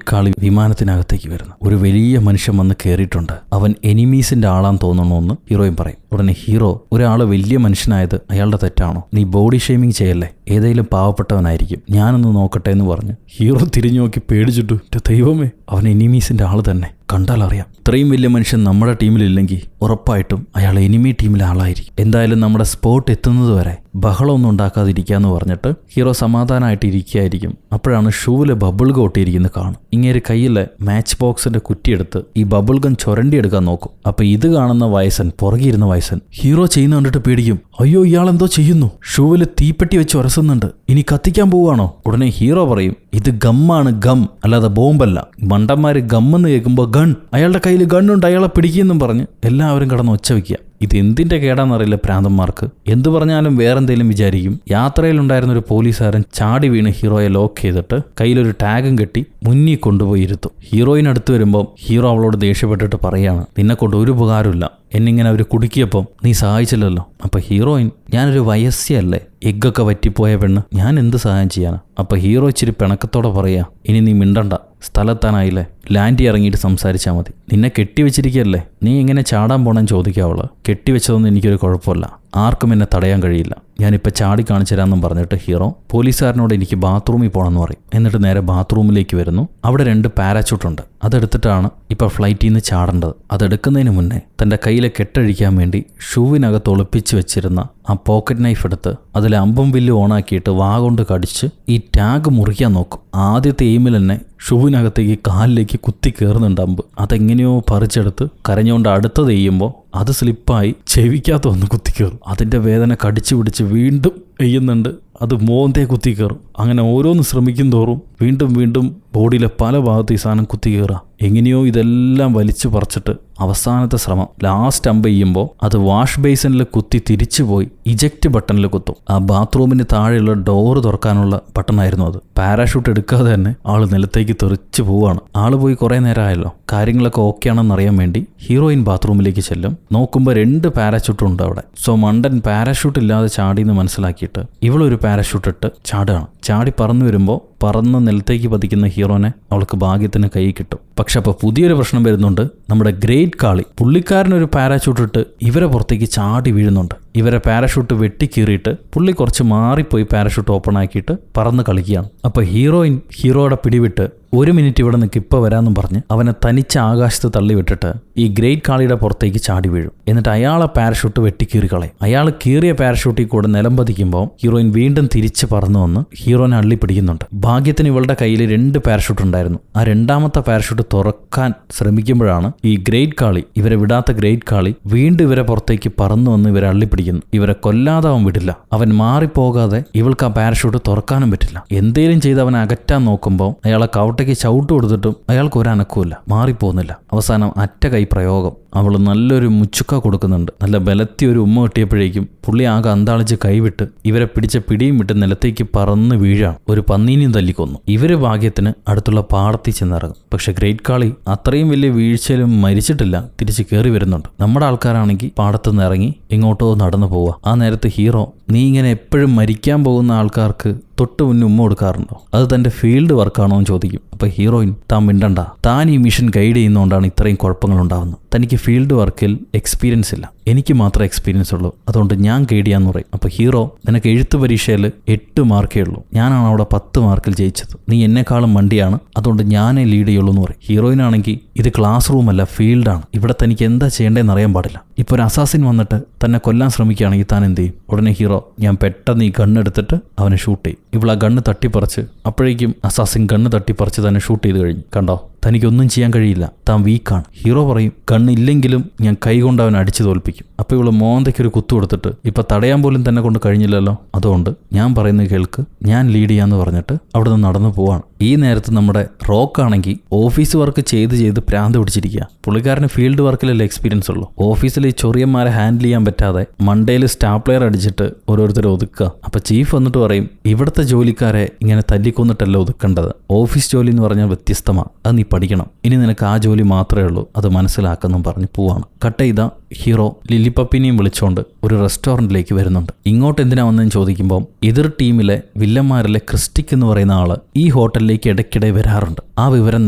കാളി വിമാനത്തിനകത്തേക്ക് വരുന്നു. ഒരു വലിയ മനുഷ്യൻ വന്ന് കയറിയിട്ടുണ്ട്. അവൻ എനിമീസിന്റെ ആളാന്ന് തോന്നണമെന്ന് ഹീറോയും പറയും. ഉടനെ ഹീറോ, ഒരാൾ വലിയ മനുഷ്യനായത് അയാളുടെ തെറ്റാണോ? നീ ബോഡി ഷെയ്മിങ് ചെയ്യല്ലേ, ഏതെങ്കിലും പാവപ്പെട്ടവനായിരിക്കും, ഞാനൊന്ന് നോക്കട്ടെ എന്ന് പറഞ്ഞ് ഹീറോ തിരിഞ്ഞു നോക്കി പേടിച്ചിട്ടു, ദൈവമേ, അവൻ എനിമീസിന്റെ ആള് തന്നെ, കണ്ടാൽ അറിയാം. ഇത്രയും വലിയ മനുഷ്യൻ നമ്മുടെ ടീമിലില്ലെങ്കിൽ ഉറപ്പായിട്ടും അയാൾ എനിമി ടീമിലെ ആളായിരിക്കും. എന്തായാലും നമ്മുടെ സ്പോട്ട് എത്തുന്നത് വരെ ബഹളമൊന്നും ഉണ്ടാക്കാതിരിക്കാന്ന് പറഞ്ഞിട്ട് ഹീറോ സമാധാനമായിട്ട് ഇരിക്കുകയായിരിക്കും. അപ്പോഴാണ് ഷൂവിലെ ബബിൾ ഗം ഒട്ടിയിരിക്കുന്നത് കാണും. ഇങ്ങേര് കയ്യിലെ മാച്ച് ബോക്സിന്റെ കുറ്റിയെടുത്ത് ഈ ബബിൾ ഗം ചുരണ്ടിയെടുക്കാൻ നോക്കും. അപ്പൊ ഇത് കാണുന്ന വയസ്സൻ, പുറകിരുന്ന വയസ്സൻ ഹീറോ ചെയ്യുന്ന കണ്ടിട്ട് പേടിക്കും. അയ്യോ, ഇയാളെന്തോ ചെയ്യുന്നു, ഷൂവില് തീപ്പെട്ടി വെച്ച് ഉരസുന്നുണ്ട്, ഇനി കത്തിക്കാൻ പോവാണോ? ഉടനെ ഹീറോ പറയും, ഇത് ഗമ്മാണ്, ഗം, അല്ലാതെ ബോംബല്ല. മണ്ടന്മാര് ഗമ്മെന്ന് കേൾക്കുമ്പോൾ ഗൺ, അയാളുടെ കയ്യിൽ ഗണ്ണുണ്ട്, അയാളെ പിടിക്കുമെന്നും പറഞ്ഞ് എല്ലാവരും കിടന്ന് ഒച്ച വയ്ക്കുക. ഇത് എന്തിന്റെ കേടാന്നറിയില്ല പ്രാന്തന്മാർക്ക്. എന്തു പറഞ്ഞാലും വേറെന്തെങ്കിലും വിചാരിക്കും. യാത്രയിലുണ്ടായിരുന്ന ഒരു പോലീസുകാരൻ ചാടി വീണ് ഹീറോയെ ലോക്ക് ചെയ്തിട്ട് കയ്യിലൊരു ടാഗും കെട്ടി മുന്നിൽ കൊണ്ടുപോയി ഇരുത്തും. ഹീറോയിൻ അടുത്ത് വരുമ്പോൾ ഹീറോ അവളോട് ദേഷ്യപ്പെട്ടിട്ട് പറയാണ്, നിന്നെ കൊണ്ട് ഒരു ഉപകാരമില്ല, എന്നിങ്ങനെ അവർ കുടുക്കിയപ്പം നീ സഹായിച്ചില്ലല്ലോ. അപ്പൊ ഹീറോയിൻ, ഞാനൊരു വയസ്സല്ലേ, എഗ്ഗൊക്കെ വറ്റിപ്പോയ പെണ്ണ്, ഞാൻ എന്ത് സഹായം ചെയ്യാനാ? അപ്പൊ ഹീറോ ഇച്ചിരി പിണക്കത്തോടെ പറയാ, ഇനി നീ മിണ്ടണ്ട, സ്ഥലത്താനായില്ലേ, ലാൻഡിൽ ഇറങ്ങിയിട്ട് സംസാരിച്ചാൽ മതി. നിന്നെ കെട്ടിവെച്ചിരിക്കുകയല്ലേ, നീ എങ്ങനെ ചാടാൻ പോണെന്ന് ചോദിക്കാവള്. കെട്ടിവെച്ചതൊന്നും എനിക്കൊരു കുഴപ്പമില്ല, ആർക്കും എന്നെ തടയാൻ കഴിയില്ല, ഞാനിപ്പോൾ ചാടി കാണിച്ചു തരാമെന്നും പറഞ്ഞിട്ട് ഹീറോ പോലീസുകാരനോട് എനിക്ക് ബാത്റൂമിൽ പോകണമെന്ന് പറയും. എന്നിട്ട് നേരെ ബാത്റൂമിലേക്ക് വരുന്നു. അവിടെ 2 പാരാച്യൂട്ടുണ്ട്. അതെടുത്തിട്ടാണ് ഇപ്പോൾ ഫ്ലൈറ്റിൽ നിന്ന് ചാടേണ്ടത്. അതെടുക്കുന്നതിന് മുന്നേ തൻ്റെ കയ്യിലെ കെട്ടഴിക്കാൻ വേണ്ടി ഷൂവിനകത്ത് ഒളിപ്പിച്ച് വെച്ചിരുന്ന ആ പോക്കറ്റ് നൈഫ് എടുത്ത് അതിൽ അമ്പും വില്ലും ഓണാക്കിയിട്ട് വാ കൊണ്ട് കടിച്ച് ഈ ടാഗ് മുറിക്കാൻ നോക്കും. ആദ്യത്തെ എയിമിൽ തന്നെ ഷൂവിനകത്തേക്ക് കാലിലേക്ക് കുത്തി കയറുന്നുണ്ട് അമ്പ്. അതെങ്ങനെയോ പറിച്ചെടുത്ത് കരഞ്ഞുകൊണ്ട് അടുത്തത് ചെയ്യുമ്പോൾ അത് സ്ലിപ്പായി ചെവിക്കകത്ത് വന്ന് കുത്തിക്കയറും. അതിൻ്റെ വേദന കടിച്ചു പിടിച്ച് വീണ്ടും ചെയ്യുന്നുണ്ട്. അത് മോന്തേ കുത്തി കയറും. അങ്ങനെ ഓരോന്ന് ശ്രമിക്കും തോറും വീണ്ടും വീണ്ടും ബോഡിയിലെ പല ഭാഗത്ത് ഈ സാധനം കുത്തി കയറുക. എങ്ങനെയോ ഇതെല്ലാം വലിച്ചു പറിച്ചിട്ട് അവസാനത്തെ ശ്രമം ലാസ്റ്റ് അമ്പ് ചെയ്യുമ്പോൾ അത് വാഷ് ബേസിനിൽ കുത്തി തിരിച്ചു പോയി ഇജക്റ്റ് ബട്ടണിൽ കുത്തും. ആ ബാത്റൂമിന് താഴെയുള്ള ഡോറ് തുറക്കാനുള്ള ബട്ടണായിരുന്നു അത്. പാരാഷൂട്ട് എടുക്കാതെ തന്നെ ആള് നിലത്തേക്ക് തെറിച്ചു പോവാണ്. ആള് പോയി കുറേ നേരമായല്ലോ, കാര്യങ്ങളൊക്കെ ഓക്കെ ആണെന്ന് അറിയാൻ വേണ്ടി ഹീറോയിൻ ബാത്റൂമിലേക്ക് ചെല്ലും. നോക്കുമ്പോൾ 2 പാരാഷൂട്ടും ഉണ്ട് അവിടെ. സോ മണ്ടൻ പാരാഷൂട്ട് ഇല്ലാതെ ചാടിയെന്ന് മനസ്സിലാക്കിയിട്ട് ഇവളൊരു പാരാഷൂട്ട് ഇട്ട് ചാടുകയാണ്. ചാടി പറന്നു വരുമ്പോൾ പറന്ന് നിലത്തേക്ക് പതിക്കുന്ന ഹീറോനെ അവൾക്ക് ഭാഗ്യത്തിന് കൈ കിട്ടും. പക്ഷെ അപ്പോൾ പുതിയൊരു പ്രശ്നം വരുന്നുണ്ട്. നമ്മുടെ ഗ്രേറ്റ് കാളി പുള്ളിക്കാരനൊരു പാരാഷൂട്ട് ഇട്ട് ഇവരെ പുറത്തേക്ക് ചാടി വീഴുന്നുണ്ട്. ഇവരെ പാരാഷൂട്ട് വെട്ടിക്കീറിയിട്ട് പുള്ളി കുറച്ച് മാറിപ്പോയി പാരാഷൂട്ട് ഓപ്പൺ ആക്കിയിട്ട് പറന്ന് കളിക്കുകയാണ്. അപ്പോൾ ഹീറോയിൻ ഹീറോയുടെ പിടിവിട്ട് 1 മിനിറ്റ് ഇവിടെ നിൽക്ക്, ഇപ്പോൾ വരാമെന്നും പറഞ്ഞ് അവനെ തനിച്ച ആകാശത്ത് തള്ളിവിട്ടിട്ട് ഈ ഗ്രേറ്റ് കാളിയുടെ പുറത്തേക്ക് ചാടി വീഴും. എന്നിട്ട് അയാളെ പാരഷൂട്ട് വെട്ടിക്കീറി കളയും. അയാൾ കീറിയ പാരഷൂട്ടിൽ കൂടെ നിലം പതിക്കുമ്പോൾ ഹീറോയിൻ വീണ്ടും തിരിച്ച് പറന്നു വന്ന് ഹീറോനെ അള്ളി പിടിക്കുന്നുണ്ട്. ഭാഗ്യത്തിന് ഇവളുടെ കയ്യിൽ 2 പാരഷൂട്ട് ഉണ്ടായിരുന്നു. ആ 2ാമത്തെ പാരഷൂട്ട് തുറക്കാൻ ശ്രമിക്കുമ്പോഴാണ് ഈ ഗ്രേറ്റ് കാളി, ഇവരെ വിടാത്ത ഗ്രേറ്റ് കാളി വീണ്ടും ഇവരെ പുറത്തേക്ക് പറന്നു വന്ന് ഇവരെ അള്ളിപ്പിടിക്കുന്നു. ഇവരെ കൊല്ലാതെ അവൻ വിടില്ല. അവൻ മാറിപ്പോകാതെ ഇവൾക്ക് ആ പാരഷൂട്ട് തുറക്കാനും പറ്റില്ല. എന്തേലും ചെയ്ത് അവനെ അകറ്റാൻ നോക്കുമ്പോൾ അയാളെ കവട്ടയ്ക്ക് ചവിട്ട് കൊടുത്തിട്ടും അയാൾക്ക് ഒരു അനക്കമില്ല, മാറിപ്പോകുന്നില്ല. അവസാനം അറ്റ കൈ പ്രയോഗം. അവൾ നല്ലൊരു മുച്ചുക്ക കൊടുക്കുന്നുണ്ട്. നല്ല ബലത്തി ഒരു ഉമ്മ കിട്ടിയപ്പോഴേക്കും പുള്ളി ആകെ അന്താളിച്ച് കൈവിട്ട് ഇവരെ പിടിച്ച പിടിയും വിട്ട് നിലത്തേക്ക് പറന്ന് വീഴാണ്. ഒരു പന്നീനെയും തല്ലിക്കൊന്നു. ഇവര് ഭാഗ്യത്തിന് അടുത്തുള്ള പാടത്തിൽ ചെന്നിറങ്ങും. പക്ഷെ ഗ്രേറ്റ് കാളി അത്രയും വലിയ വീഴ്ചയിലും മരിച്ചിട്ടില്ല, തിരിച്ച് കയറി വരുന്നുണ്ട്. നമ്മുടെ ആൾക്കാരാണെങ്കിൽ പാടത്തു നിന്ന് ഇറങ്ങി എങ്ങോട്ടോ നടന്നു പോവുക. ആ നേരത്ത് ഹീറോ, നീ ഇങ്ങനെ എപ്പോഴും മരിക്കാൻ പോകുന്ന ആൾക്കാർക്ക് തൊട്ട് മുന്നേ ഉമ്മ കൊടുക്കാറുണ്ടോ? അത് തൻ്റെ ഫീൽഡ് വർക്കാണോ എന്ന് ചോദിക്കും. അപ്പോൾ ഹീറോയിൻ, താൻ മിണ്ടണ്ട, താൻ ഈ മിഷൻ ഗൈഡ് ചെയ്യുന്നതുകൊണ്ടാണ് ഇത്രയും കുഴപ്പങ്ങൾ ഉണ്ടാകുന്നത്. തനിക്ക് ഫീൽഡ് വർക്കിൽ എക്സ്പീരിയൻസ് ഇല്ല, എനിക്ക് മാത്രമേ എക്സ്പീരിയൻസ് ഉള്ളൂ, അതുകൊണ്ട് ഞാൻ ഗൈഡ് ചെയ്യാന്ന് പറയും. അപ്പോൾ ഹീറോ, നിനക്ക് എഴുത്ത് പരീക്ഷയിൽ 8 മാർക്കേ ഉള്ളൂ, ഞാനാണ് അവിടെ 10 മാർക്കിൽ ജയിച്ചത്, നീ എന്നെക്കാളും മണ്ടിയാണ്, അതുകൊണ്ട് ഞാനേ ലീഡ് ചെയ്യുള്ളൂ എന്ന് പറയും. ഹീറോയിനാണെങ്കിൽ ഇത് ക്ലാസ് റൂം അല്ല, ഫീൽഡാണ്, ഇവിടെ തനിക്ക് എന്താ ചെയ്യേണ്ടതെന്ന് അറിയാൻ പാടില്ല. ഇപ്പോൾ ഒരു അസാസിൻ വന്നിട്ട് തന്നെ കൊല്ലാൻ ശ്രമിക്കുകയാണെങ്കിൽ താൻ എന്ത് ചെയ്യും? ഉടനെ ഹീറോ, ഞാൻ പെട്ടെന്ന് ഈ ഗണ്ണെടുത്തിട്ട് അവനെ ഷൂട്ട് ചെയ്യും. ഇവിടെ ആ ഗണ്ണ് തട്ടിപ്പറിച്ച്, അപ്പോഴേക്കും അസാസിൻ ഗണ്ണ് തട്ടിപ്പറിച്ച് തന്നെ ഷൂട്ട് ചെയ്ത് കഴിഞ്ഞു. കണ്ടോ, തനിക്കൊന്നും ചെയ്യാൻ കഴിയില്ല, താൻ വീക്കാണ്. ഹീറോ പറയും, കണ്ണില്ലെങ്കിലും ഞാൻ കൈ കൊണ്ട് അവനെ അടിച്ചു തോൽപ്പിക്കും. അപ്പോൾ ഇവള് മോന്തയ്ക്കൊരു കുത്തു കൊടുത്തിട്ട്, ഇപ്പൊ തടയാൻ പോലും തന്നെ കൊണ്ട് കഴിഞ്ഞില്ലല്ലോ, അതുകൊണ്ട് ഞാൻ പറയുന്നത് കേൾക്ക്, ഞാൻ ലീഡ് ചെയ്യാന്ന് പറഞ്ഞിട്ട് അവിടെ നിന്ന് നടന്നു പോവാണ്. ഈ നേരത്ത് നമ്മുടെ റോക്കാണെങ്കിൽ ഓഫീസ് വർക്ക് ചെയ്ത് പ്രാന്ത് പിടിച്ചിരിക്കുക. പുള്ളിക്കാരന് ഫീൽഡ് വർക്കിലല്ലേ എക്സ്പീരിയൻസ് ഉള്ളൂ. ഓഫീസിൽ ഈ ചൊറിയന്മാരെ ഹാൻഡിൽ ചെയ്യാൻ പറ്റാതെ മണ്ടയിൽ സ്റ്റാപ്ലെയർ അടിച്ചിട്ട് ഓരോരുത്തരെ ഒതുക്കുക. അപ്പൊ ചീഫ് വന്നിട്ട് പറയും, ഇവിടുത്തെ ജോലിക്കാരെ ഇങ്ങനെ തല്ലിക്കൊന്നിട്ടല്ല ഒതുക്കേണ്ടത്, ഓഫീസ് ജോലി എന്ന് പറഞ്ഞാൽ വ്യത്യസ്തമാണ്, അത് നീ പഠിക്കണം, ഇനി നിനക്ക് ആ ജോലി മാത്രമേ ഉള്ളൂ, അത് മനസ്സിലാക്കെന്നും പറഞ്ഞ് പോവാണ്. കട്ട് ചെയ്ത ഹീറോ ലില്ലിപ്പപ്പിനെയും വിളിച്ചുകൊണ്ട് ഒരു റെസ്റ്റോറൻറ്റിലേക്ക് വരുന്നുണ്ട്. ഇങ്ങോട്ട് എന്തിനാ വന്നതെന്ന് ചോദിക്കുമ്പോൾ, എതിർ ടീമിലെ വില്ലന്മാരിലെ ക്രിസ്റ്റിക് എന്ന് പറയുന്ന ആള് ഈ ഹോട്ടലിലേക്ക് ഇടയ്ക്കിടെ വരാറുണ്ട്. ആ വിവരം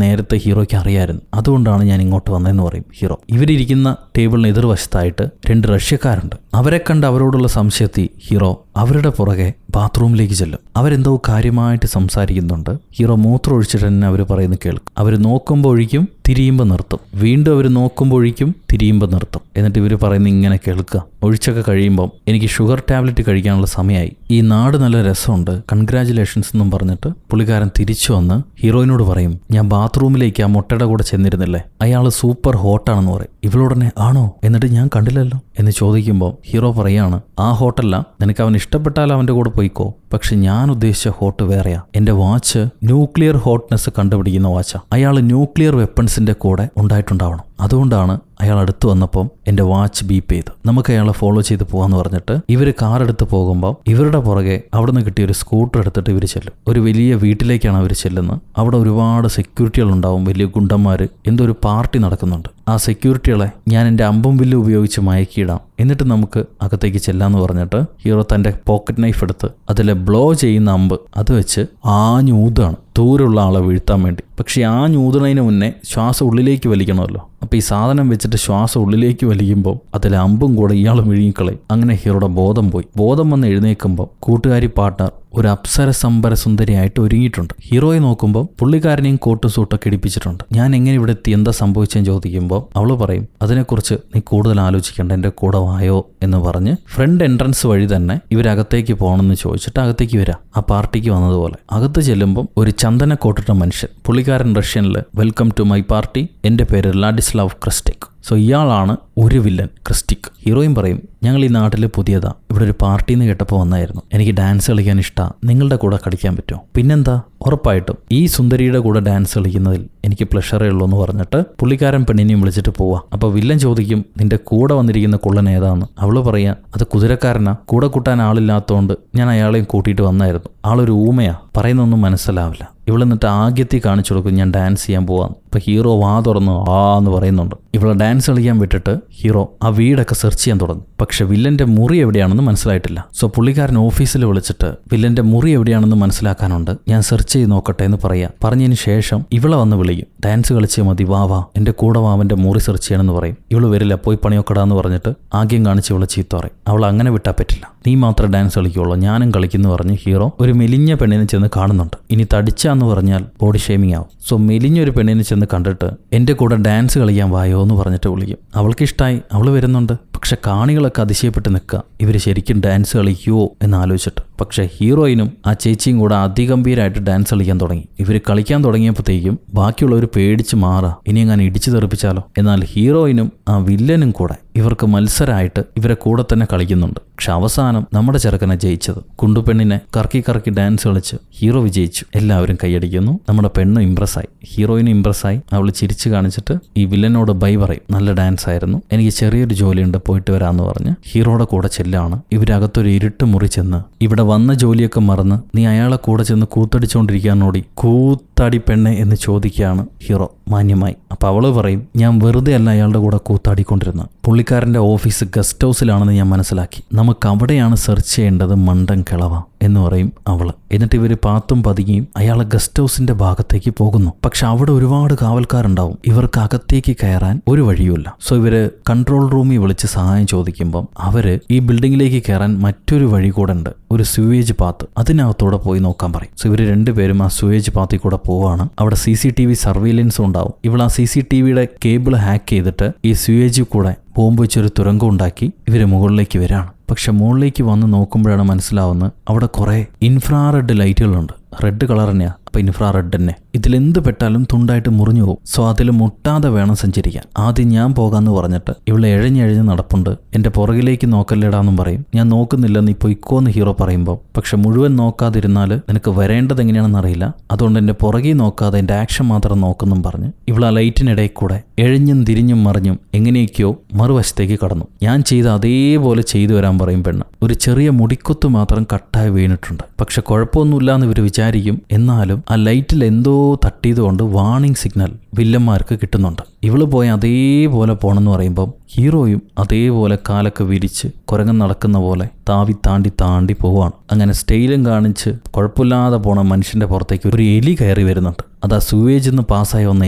നേരത്തെ ഹീറോയ്ക്ക് അറിയായിരുന്നു, അതുകൊണ്ടാണ് ഞാൻ ഇങ്ങോട്ട് വന്നതെന്ന് പറയും ഹീറോ. ഇവരിയ്ക്കുന്ന ടേബിളിന് എതിർവശത്തായിട്ട് 2 റഷ്യക്കാരുണ്ട്. അവരെ കണ്ട് അവരോടുള്ള സംശയത്തിൽ ഹീറോ അവരുടെ പുറകെ ബാത്റൂമിലേക്ക് ചെല്ലും. അവരെന്തോ കാര്യമായിട്ട് സംസാരിക്കുന്നുണ്ട്. ഹീറോ മൂത്രം ഒഴിച്ചിട്ട് തന്നെ അവർ പറയുന്നത് കേൾക്കും. അവർ നോക്കുമ്പോൾ ഒഴിക്കും, തിരിയുമ്പോൾ നിർത്തും, വീണ്ടും അവർ നോക്കുമ്പോൾ ഒഴിക്കും, തിരിയുമ്പോൾ നിർത്തും. എന്നിട്ട് ഇവർ പറയുന്നത് ഇങ്ങനെ കേൾക്കുക. ഒഴിച്ചൊക്കെ കഴിയുമ്പം, എനിക്ക് ഷുഗർ ടാബ്ലറ്റ് കഴിക്കാനുള്ള സമയമായി, ഈ നാട് നല്ല രസമുണ്ട്, കൺഗ്രാജുലേഷൻസ് എന്നും പറഞ്ഞിട്ട് പുള്ളിക്കാരൻ തിരിച്ചു വന്ന് ഹീറോയിനോട് പറയും, ഞാൻ ബാത്റൂമിലേക്ക് ആ മുട്ടയുടെ കൂടെ ചെന്നിരുന്നില്ലേ, അയാൾ സൂപ്പർ ഹോട്ടാണെന്ന് പറയും. ഇവളുടനെ ആണോ, എന്നിട്ട് ഞാൻ കണ്ടില്ലല്ലോ എന്ന് ചോദിക്കുമ്പോൾ ഹീറോ പറയാണ്, ആ ഹോട്ടല്ല, നിനക്ക് അവൻ ഇഷ്ടപ്പെട്ടാൽ അവൻ്റെ കൂടെ പോയിക്കോ, പക്ഷെ ഞാൻ ഉദ്ദേശിച്ച ഹോട്ട് വേറെയാ. എൻ്റെ വാച്ച് ന്യൂക്ലിയർ ഹോട്ട്നെസ് കണ്ടുപിടിക്കുന്ന വാച്ചാ, അയാൾ ന്യൂക്ലിയർ വെപ്പൺസിന്റെ കൂടെ ഉണ്ടായിട്ടുണ്ടാവണം, അതുകൊണ്ടാണ് അയാൾ അടുത്ത് വന്നപ്പം എൻ്റെ വാച്ച് ബീപ്പ് ചെയ്ത്, നമുക്ക് അയാളെ ഫോളോ ചെയ്ത് പോകാന്ന് പറഞ്ഞിട്ട് ഇവർ കാർ എടുത്ത് പോകുമ്പോൾ ഇവരുടെ പുറകെ അവിടെ നിന്ന് കിട്ടിയ ഒരു സ്കൂട്ടർ എടുത്തിട്ട് ഇവർ ചെല്ലും. ഒരു വലിയ വീട്ടിലേക്കാണ് അവർ ചെല്ലുന്നത്. അവിടെ ഒരുപാട് സെക്യൂരിറ്റികളുണ്ടാവും, വലിയ ഗുണ്ടന്മാർ, എന്തോ ഒരു പാർട്ടി നടക്കുന്നുണ്ട്. ആ സെക്യൂരിറ്റികളെ ഞാൻ എൻ്റെ അമ്പും വില്ല് ഉപയോഗിച്ച് മയക്കിയിടാം, എന്നിട്ട് നമുക്ക് അകത്തേക്ക് ചെല്ലാന്ന് പറഞ്ഞിട്ട് ഹീറോ തൻ്റെ പോക്കറ്റ് നൈഫ് എടുത്ത് അതിലെ ബ്ലോ ചെയ്യുന്ന അമ്പ് അത് വെച്ച് ആഞ്ഞൂതാണ് ദൂരമുള്ള ആളെ വീഴ്ത്താൻ വേണ്ടി. പക്ഷേ ആഞ്ഞൂതുന്നതിന് മുന്നേ ശ്വാസം ഉള്ളിലേക്ക് വലിക്കണമല്ലോ. അപ്പോൾ ഈ സാധനം വെച്ചിട്ട് ശ്വാസം ഉള്ളിലേക്ക് വലിക്കുമ്പോൾ അതിലെ അമ്പും കൂടെ ഇയാൾ വിഴുങ്ങിക്കളയും. അങ്ങനെ ഹീറോയുടെ ബോധം പോയി. ബോധം വന്ന് എഴുന്നേൽക്കുമ്പോൾ കൂട്ടുകാരി പാർട്ട്ണർ ഒരു അപ്സര സംബര സുന്ദരിയായിട്ട് ഒരുങ്ങിയിട്ടുണ്ട്. ഹീറോയെ നോക്കുമ്പോൾ പുള്ളിക്കാരനെയും കോട്ടും സൂട്ടൊക്കെ ഇടിപ്പിച്ചിട്ടുണ്ട്. ഞാൻ എങ്ങനെ ഇവിടെ എത്തി, എന്താ സംഭവിച്ചെന്ന് ചോദിക്കുമ്പോൾ അവൾ പറയും, അതിനെക്കുറിച്ച് നീ കൂടുതൽ ആലോചിക്കേണ്ട, എൻ്റെ കൂടെ വായോ എന്ന് പറഞ്ഞ് ഫ്രണ്ട് എൻട്രൻസ് വഴി തന്നെ ഇവരകത്തേക്ക് പോകണമെന്ന് ചോദിച്ചിട്ട് അകത്തേക്ക് വരാം. ആ പാർട്ടിക്ക് വന്നതുപോലെ അകത്ത് ചെല്ലുമ്പം ഒരു ചന്ദന കോട്ടിട്ട മനുഷ്യൻ, പുള്ളിക്കാരൻ റഷ്യനിൽ വെൽക്കം ടു മൈ പാർട്ടി, എൻ്റെ പേര് ലാഡിസ്ലാവ് ക്രിസ്റ്റിക്. സോ ഇയാളാണ് ഒരു വില്ലൻ, ക്രിസ്റ്റിക്. ഹീറോയും പറയും, ഞങ്ങൾ ഈ നാട്ടിൽ പുതിയതാ, ഇവിടെ ഒരു പാർട്ടിന്ന് കേട്ടപ്പോൾ വന്നായിരുന്നു, എനിക്ക് ഡാൻസ് കളിക്കാൻ ഇഷ്ടമാണ്, നിങ്ങളുടെ കൂടെ കളിക്കാൻ പറ്റുമോ? പിന്നെന്താ, ഉറപ്പായിട്ടും ഈ സുന്ദരിയുടെ കൂടെ ഡാൻസ് കളിക്കുന്നതിൽ എനിക്ക് പ്ലഷറേ ഉള്ളൂ എന്ന് പറഞ്ഞിട്ട് പുള്ളിക്കാരൻ പെണ്ണിനെയും വിളിച്ചിട്ട് പോവാം. അപ്പോൾ വില്ലൻ ചോദിക്കും, നിന്റെ കൂടെ വന്നിരിക്കുന്ന കുള്ളൻ ഏതാന്ന്? അവള് പറയാ, അത് കുതിരക്കാരനാ, കൂടെ കൂട്ടാൻ ആളില്ലാത്തതുകൊണ്ട് ഞാൻ അയാളെയും കൂട്ടിയിട്ട് വന്നായിരുന്നു, ആളൊരു ഊമയാ, പറയുന്നൊന്നും മനസ്സിലാവില്ല. ഇവളെന്നിട്ട് ആദ്യത്തിൽ കാണിച്ചു കൊടുക്കും, ഞാൻ ഡാൻസ് ചെയ്യാൻ പോവാന്ന്. ഇപ്പൊ ഹീറോ വാ തുറന്ന് ആ എന്ന് പറയുന്നുണ്ട്. ഇവളെ ഡാൻസ് കളിക്കാൻ വിട്ടിട്ട് ഹീറോ ആ വീടൊക്കെ സെർച്ച് ചെയ്യാൻ തുടങ്ങും. പക്ഷെ വില്ലന്റെ മുറി എവിടെയാണെന്ന് മനസ്സിലായിട്ടില്ല. സോ പുള്ളിക്കാരൻ ഓഫീസിൽ വിളിച്ചിട്ട് വില്ലന്റെ മുറി എവിടെയാണെന്ന് മനസ്സിലാക്കാനുണ്ട്, ഞാൻ സെർച്ച് ചെയ്ത് നോക്കട്ടെ എന്ന് പറയാം. പറഞ്ഞതിന് ശേഷം ഇവളെ വന്ന് വിളിക്കും, ഡാൻസ് കളിച്ചേ മതി, വാ എന്റെ കൂടെ വാ, അവന്റെ മുറി സെർച്ച് ചെയ്യണമെന്ന് പറയും. ഇവള് വരില്ല, പോയി പണിയൊക്കെടാന്ന് പറഞ്ഞിട്ട് ആദ്യം കാണിച്ച് ഇവളെ ചീത്ത പറയും. അവൾ അങ്ങനെ വിട്ടാൽ പറ്റില്ല, നീ മാത്രം ഡാൻസ് കളിക്കുള്ളൂ, ഞാനും കളിക്കുന്നു പറഞ്ഞ് ഹീറോ ഒരു മെലിഞ്ഞ പെണ്ണിനെ ചെന്ന് കാണുന്നുണ്ട്. ഇനി തടിച്ചാന്ന് പറഞ്ഞാൽ ബോഡി ഷേമിങ് ആവും. സോ മെലിഞ്ഞൊരു പെണ്ണിനെ ചെന്ന് കണ്ടിട്ട് എൻ്റെ കൂടെ ഡാൻസ് കളിക്കാൻ വായോ എന്ന് പറഞ്ഞിട്ട് വിളിക്കും. അവൾക്കിഷ്ടമായി, അവൾ വരുന്നുണ്ട്. പക്ഷെ കാണികളൊക്കെ അതിശയപ്പെട്ട് നിൽക്കുക, ഇവർ ശരിക്കും ഡാൻസ് കളിക്കുമോ എന്ന് ആലോചിച്ചിട്ട്. പക്ഷെ ഹീറോയിനും ആ ചേച്ചിയും കൂടെ അതിഗംഭീരമായിട്ട് ഡാൻസ് കളിക്കാൻ തുടങ്ങി. ഇവർ കളിക്കാൻ തുടങ്ങിയപ്പോഴത്തേക്കും ബാക്കിയുള്ളവർ പേടിച്ച് മാറാ, ഇനി എങ്ങനെ ഇടിച്ചു തെറിപ്പിച്ചാലോ. എന്നാൽ ഹീറോയിനും ആ വില്ലനും കൂടെ ഇവർക്ക് മത്സരമായിട്ട് ഇവരെ കൂടെ തന്നെ കളിക്കുന്നുണ്ട്. പക്ഷെ അവസാനം നമ്മുടെ ചെറുക്കനെ ജയിച്ചത്. കുണ്ടുപെണ്ണിനെ കറക്കി ഡാൻസ് കളിച്ച് ഹീറോ വിജയിച്ചു. എല്ലാവരും കൈയടിക്കുന്നു. നമ്മുടെ പെണ്ണ് ഇംപ്രസ്സായി, ഹീറോയിനും ഇംപ്രസ്സായി. അവൾ ചിരിച്ചു കാണിച്ചിട്ട് ഈ വില്ലനോട് ബൈ പറയും, നല്ല ഡാൻസ് ആയിരുന്നു, എനിക്ക് ചെറിയൊരു ജോലിയുണ്ട്, പോയിട്ട് വരാമെന്ന് പറഞ്ഞ് ഹീറോയുടെ കൂടെ ചെല്ലാണ്. ഇവരകത്തൊരു ഇരുട്ട് മുറി ചെന്ന് ഇവിടെ വന്ന ജോലിയൊക്കെ മറന്ന് നീ അയാളെ കൂടെ ചെന്ന് കൂത്തടിച്ചുകൊണ്ടിരിക്കാനോടി, കൂത്താടി പെണ്ണെ എന്ന് ചോദിക്കുകയാണ് ഹീറോ മാന്യമായി. അപ്പൊ അവള് പറയും, ഞാൻ വെറുതെ അല്ല അയാളുടെ കൂടെ കൂത്താടിക്കൊണ്ടിരുന്നത്, പുള്ളിക്കാരന്റെ ഓഫീസ് ഗസ്റ്റ് ഹൗസിലാണെന്ന് ഞാൻ മനസ്സിലാക്കി, നമുക്ക് അവിടെയാണ് സെർച്ച് ചെയ്യേണ്ടത്, മണ്ടൻ കിളവ. എന്ന് പറയും അവള്. എന്നിട്ട് ഇവര് പാത്തും പതുങ്ങിയും അയാളെ ഗസ്റ്റ് ഹൗസിന്റെ ഭാഗത്തേക്ക് പോകുന്നു. പക്ഷെ അവിടെ ഒരുപാട് കാവൽക്കാരുണ്ടാവും. ഇവർക്ക് അകത്തേക്ക് കയറാൻ ഒരു വഴിയുമില്ല. സോ ഇവര് കൺട്രോൾ റൂമിൽ വിളിച്ച് സഹായം ചോദിക്കുമ്പം അവര് ഈ ബിൽഡിങ്ങിലേക്ക് കയറാൻ മറ്റൊരു വഴി കൂടെ ഉണ്ട്, ഒരു സ്യൂവേജ് പാത്ത്, അതിനകത്തൂടെ പോയി നോക്കാൻ പറയും. സോ ഇവര് രണ്ടുപേരും ആ സ്യൂവേജ് പാത്തിൽ കൂടെ പോവാണ്. അവിടെ CCTV സർവീലൻസും ഉണ്ടാവും. ഇവൾ ആ CCTVയുടെ കേബിൾ ഹാക്ക് ചെയ്തിട്ട് ഈ സ്യൂവേജിൽ കൂടെ ബോംബ് വെച്ചൊരു തുരങ്കം ഉണ്ടാക്കി ഇവര് മുകളിലേക്ക് വരാണ്. പക്ഷെ മുകളിലേക്ക് വന്ന് നോക്കുമ്പോഴാണ് മനസ്സിലാവുന്നത് അവിടെ കുറെ ഇൻഫ്രാറെഡ് ലൈറ്റുകളുണ്ട്. റെഡ് കളർ തന്നെയാ. അപ്പൊ ഇൻഫ്രാറെഡ് തന്നെ. ഇതിലെന്ത് പെട്ടാലും തുണ്ടായിട്ട് മുറിഞ്ഞു പോകും. സോ അതിൽ മുട്ടാതെ വേണം സഞ്ചരിക്കാൻ. ആദ്യം ഞാൻ പോകാന്ന് പറഞ്ഞിട്ട് ഇവളെ എഴഞ്ഞെഴഞ്ഞ് നടപ്പുണ്ട്. എന്റെ പുറകിലേക്ക് നോക്കല്ലേടാന്നും പറയും. ഞാൻ നോക്കുന്നില്ലെന്ന് ഈ പൊയ്ക്കോന്ന് ഹീറോ പറയുമ്പോൾ, പക്ഷെ മുഴുവൻ നോക്കാതിരുന്നാൽ നിനക്ക് വരേണ്ടത് എങ്ങനെയാണെന്ന് അറിയില്ല, അതുകൊണ്ട് എന്റെ പുറകെ നോക്കാതെ എന്റെ ആക്ഷൻ മാത്രം നോക്കുന്നും പറഞ്ഞ് ഇവൾ ആ ലൈറ്റിനിടയിൽ കൂടെ എഴഞ്ഞും തിരിഞ്ഞും മറിഞ്ഞും എങ്ങനെയൊക്കെയോ മറുവശത്തേക്ക് കടന്നു. ഞാൻ ചെയ്ത അതേപോലെ ചെയ്തു വരാൻ പറയും പെണ്ണ്. ഒരു ചെറിയ മുടിക്കൊത്ത് മാത്രം കട്ടായി വീണിട്ടുണ്ട്. പക്ഷെ കുഴപ്പമൊന്നുമില്ലാന്ന് ഇവർ വിചാരിക്കും. എന്നാലും ആ ലൈറ്റിൽ എന്തോ തട്ടിയതുകൊണ്ട് വാർണിംഗ് സിഗ്നൽ വില്ലന്മാർക്ക് കിട്ടുന്നുണ്ട്. ഇവള് പോയി അതേപോലെ പോണെന്ന് പറയുമ്പം ഹീറോയും അതേപോലെ കാലൊക്കെ വിരിച്ച് കുരങ്ങൻ നടക്കുന്ന പോലെ താവി താണ്ടി പോവാണ്. അങ്ങനെ സ്റ്റൈലും കാണിച്ച് കുഴപ്പമില്ലാതെ പോണ മനുഷ്യന്റെ പുറത്തേക്ക് ഒരു എലി കയറി വരുന്നുണ്ട്. അത് ആ സുവേജിൽ നിന്ന് പാസ്സായി വന്ന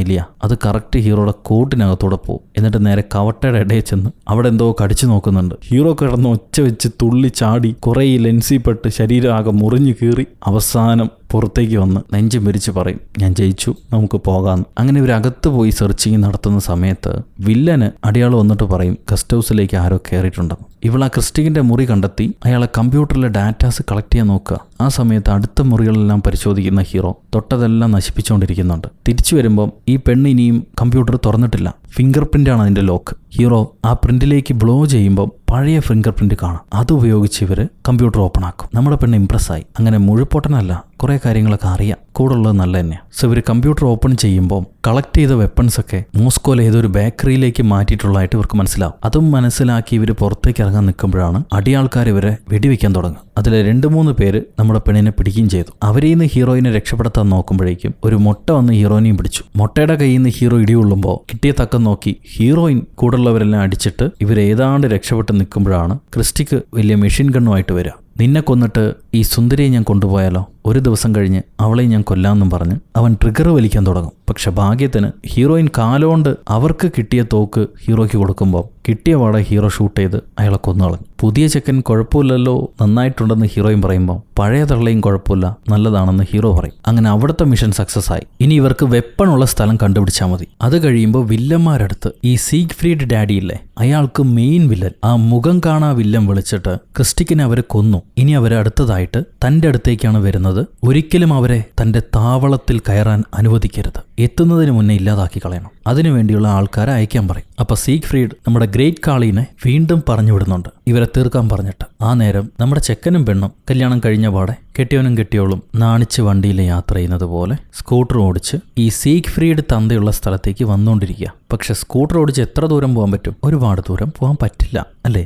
എലിയ. അത് കറക്റ്റ് ഹീറോയുടെ കോട്ടിനകത്തൂടെ പോകും. എന്നിട്ട് നേരെ കവട്ടയുടെ ഇടയിൽ ചെന്ന് അവിടെ എന്തോ കടിച്ചു നോക്കുന്നുണ്ട്. ഹീറോ കിടന്ന് ഒച്ച വെച്ച് തുള്ളി ചാടി കുറെ ഈ ലെൻസിൽ പെട്ട് ശരീരം ആകെ മുറിഞ്ഞു കീറി അവസാനം പുറത്തേക്ക് വന്ന് നെഞ്ചും വിരിച്ച് പറയും, ഞാൻ ജയിച്ചു, നമുക്ക് പോകാമെന്ന്. അങ്ങനെ ഇവരകത്ത് പോയി സെർച്ചിങ് നടത്തുന്ന സമയത്ത് വില്ലന് അടിയാൾ വന്നിട്ട് പറയും ഗസ്റ്റ് ഹൗസിലേക്ക് ആരോ കയറിയിട്ടുണ്ടെന്ന്. ഇവൾ ആ ക്രിസ്റ്റിക്കിന്റെ മുറി കണ്ടെത്തി അയാളെ കമ്പ്യൂട്ടറിലെ ഡാറ്റാസ് കളക്ട് ചെയ്യാൻ നോക്കുക. ആ സമയത്ത് അടുത്ത മുറികളെല്ലാം പരിശോധിക്കുന്ന ഹീറോ തൊട്ടതെല്ലാം നശിപ്പിച്ചുകൊണ്ടിരിക്കുന്നുണ്ട്. തിരിച്ചു വരുമ്പം ഈ പെണ്ണ് ഇനിയും കമ്പ്യൂട്ടർ തുറന്നിട്ടില്ല. ഫിംഗർ പ്രിന്റാണ് അതിന്റെ ലോക്ക്. ഹീറോ ആ പ്രിന്റിലേക്ക് ബ്ലോ ചെയ്യുമ്പം പഴയ ഫിംഗർ പ്രിന്റ് കാണാം. അത് ഉപയോഗിച്ച് ഇവര് കമ്പ്യൂട്ടർ ഓപ്പൺ ആക്കും. നമ്മുടെ പെണ്ണ് ഇംപ്രസ്സായി. അങ്ങനെ മുഴുപ്പൊട്ടനല്ല, കുറെ കാര്യങ്ങളൊക്കെ അറിയാം, കൂടെ ഉള്ളത് നല്ല തന്നെയാണ്. സോ ഇവർ കമ്പ്യൂട്ടർ ഓപ്പൺ ചെയ്യുമ്പോൾ കളക്ട് ചെയ്ത വെപ്പൺസ് ഒക്കെ മോസ്കോയിലെ ഏതൊരു ബേക്കറിയിലേക്ക് മാറ്റിയിട്ടുള്ളതായിട്ട് ഇവർക്ക് മനസ്സിലാവും. അതും മനസ്സിലാക്കി ഇവർ പുറത്തേക്ക് ഇറങ്ങാൻ നിൽക്കുമ്പോഴാണ് അടിയാൾക്കാർ ഇവരെ വെടിവെക്കാൻ തുടങ്ങുക. അതിൽ 2-3 പേര് നമ്മുടെ പെണ്ണിനെ പിടിക്കുകയും ചെയ്തു. അവരിൽ നിന്ന് ഹീറോയിനെ രക്ഷപ്പെടുത്താൻ നോക്കുമ്പോഴേക്കും ഒരു മുട്ട വന്ന് ഹീറോയിനെയും പിടിച്ചു. മുട്ടയുടെ കയ്യിൽ നിന്ന് ഹീറോ ഇടികൊള്ളുമ്പോൾ കിട്ടിയ തക്കം നോക്കി ഹീറോയിൻ കൂടുള്ളവരെല്ലാം അടിച്ചിട്ട് ഇവരേതാണ്ട് രക്ഷപ്പെട്ട് നിൽക്കുമ്പോഴാണ് ക്രിസ്റ്റിക്ക് വലിയ മെഷീൻ ഗണ്ണുമായിട്ട് വരിക. നിന്നെ കൊന്നിട്ട് ഈ സുന്ദരിയെ ഞാൻ കൊണ്ടുപോയാലോ, ഒരു ദിവസം കഴിഞ്ഞ് അവളെ ഞാൻ കൊല്ലാമെന്നും പറഞ്ഞ് അവൻ ട്രിഗർ വലിക്കാൻ തുടങ്ങും. പക്ഷെ ഭാഗ്യത്തിന് ഹീറോയിൻ കാലോണ്ട് അവർക്ക് കിട്ടിയ തോക്ക് ഹീറോയ്ക്ക് കൊടുക്കുമ്പോൾ കിട്ടിയ പാടെ ഹീറോ ഷൂട്ട് ചെയ്ത് അയാളെ കൊന്നുകളഞ്ഞു. പുതിയ ചെക്കൻ കുഴപ്പമില്ലല്ലോ, നന്നായിട്ടുണ്ടെന്ന് ഹീറോയിൻ പറയുമ്പോൾ പഴയ തള്ളയും കുഴപ്പമില്ല, നല്ലതാണെന്ന് ഹീറോ പറയും. അങ്ങനെ അവിടുത്തെ മിഷൻ സക്സസ് ആയി. ഇനി ഇവർക്ക് വെപ്പണുള്ള സ്ഥലം കണ്ടുപിടിച്ചാൽ മതി. അത് കഴിയുമ്പോൾ വില്ലന്മാരടുത്ത് ഈ സീഗ്ഫ്രീഡ് ഡാഡി ഇല്ലേ, അയാൾക്ക് മെയിൻ വില്ലൻ, ആ മുഖം കാണാ വില്ലൻ വിളിച്ചിട്ട് ക്രിസ്റ്റിക്കിനെ അവരെ കൊന്നു. ഇനി അവരെ അടുത്തതായിട്ട് തന്റെ അടുത്തേക്കാണ് വരുന്നത്. ഒരിക്കലും അവരെ തന്റെ താവളത്തിൽ കയറാൻ അനുവദിക്കരുത്, എത്തുന്നതിന് മുന്നേ ഇല്ലാതാക്കി കളയണം. അതിനുവേണ്ടിയുള്ള ആൾക്കാരെ അയക്കാൻ പറയും. അപ്പൊ സീഗ്ഫ്രീഡ് നമ്മുടെ ഗ്രേറ്റ് കാളീനെ വീണ്ടും പറഞ്ഞു വിടുന്നുണ്ട് ഇവരെ തീർക്കാൻ പറഞ്ഞിട്ട്. ആ നേരം നമ്മുടെ ചെക്കനും പെണ്ണും കല്യാണം കഴിഞ്ഞ പാടെ കെട്ടിയവനും കെട്ടിയോളും നാണിച്ച് വണ്ടിയിൽ യാത്ര ചെയ്യുന്നത് പോലെ സ്കൂട്ടർ ഓടിച്ച് ഈ സീഗ്ഫ്രീഡ് തന്തയുള്ള സ്ഥലത്തേക്ക് വന്നുകൊണ്ടിരിക്കുക. പക്ഷെ സ്കൂട്ടർ ഓടിച്ച് എത്ര ദൂരം പോകാൻ പറ്റും? ഒരുപാട് ദൂരം പോകാൻ പറ്റില്ല അല്ലേ?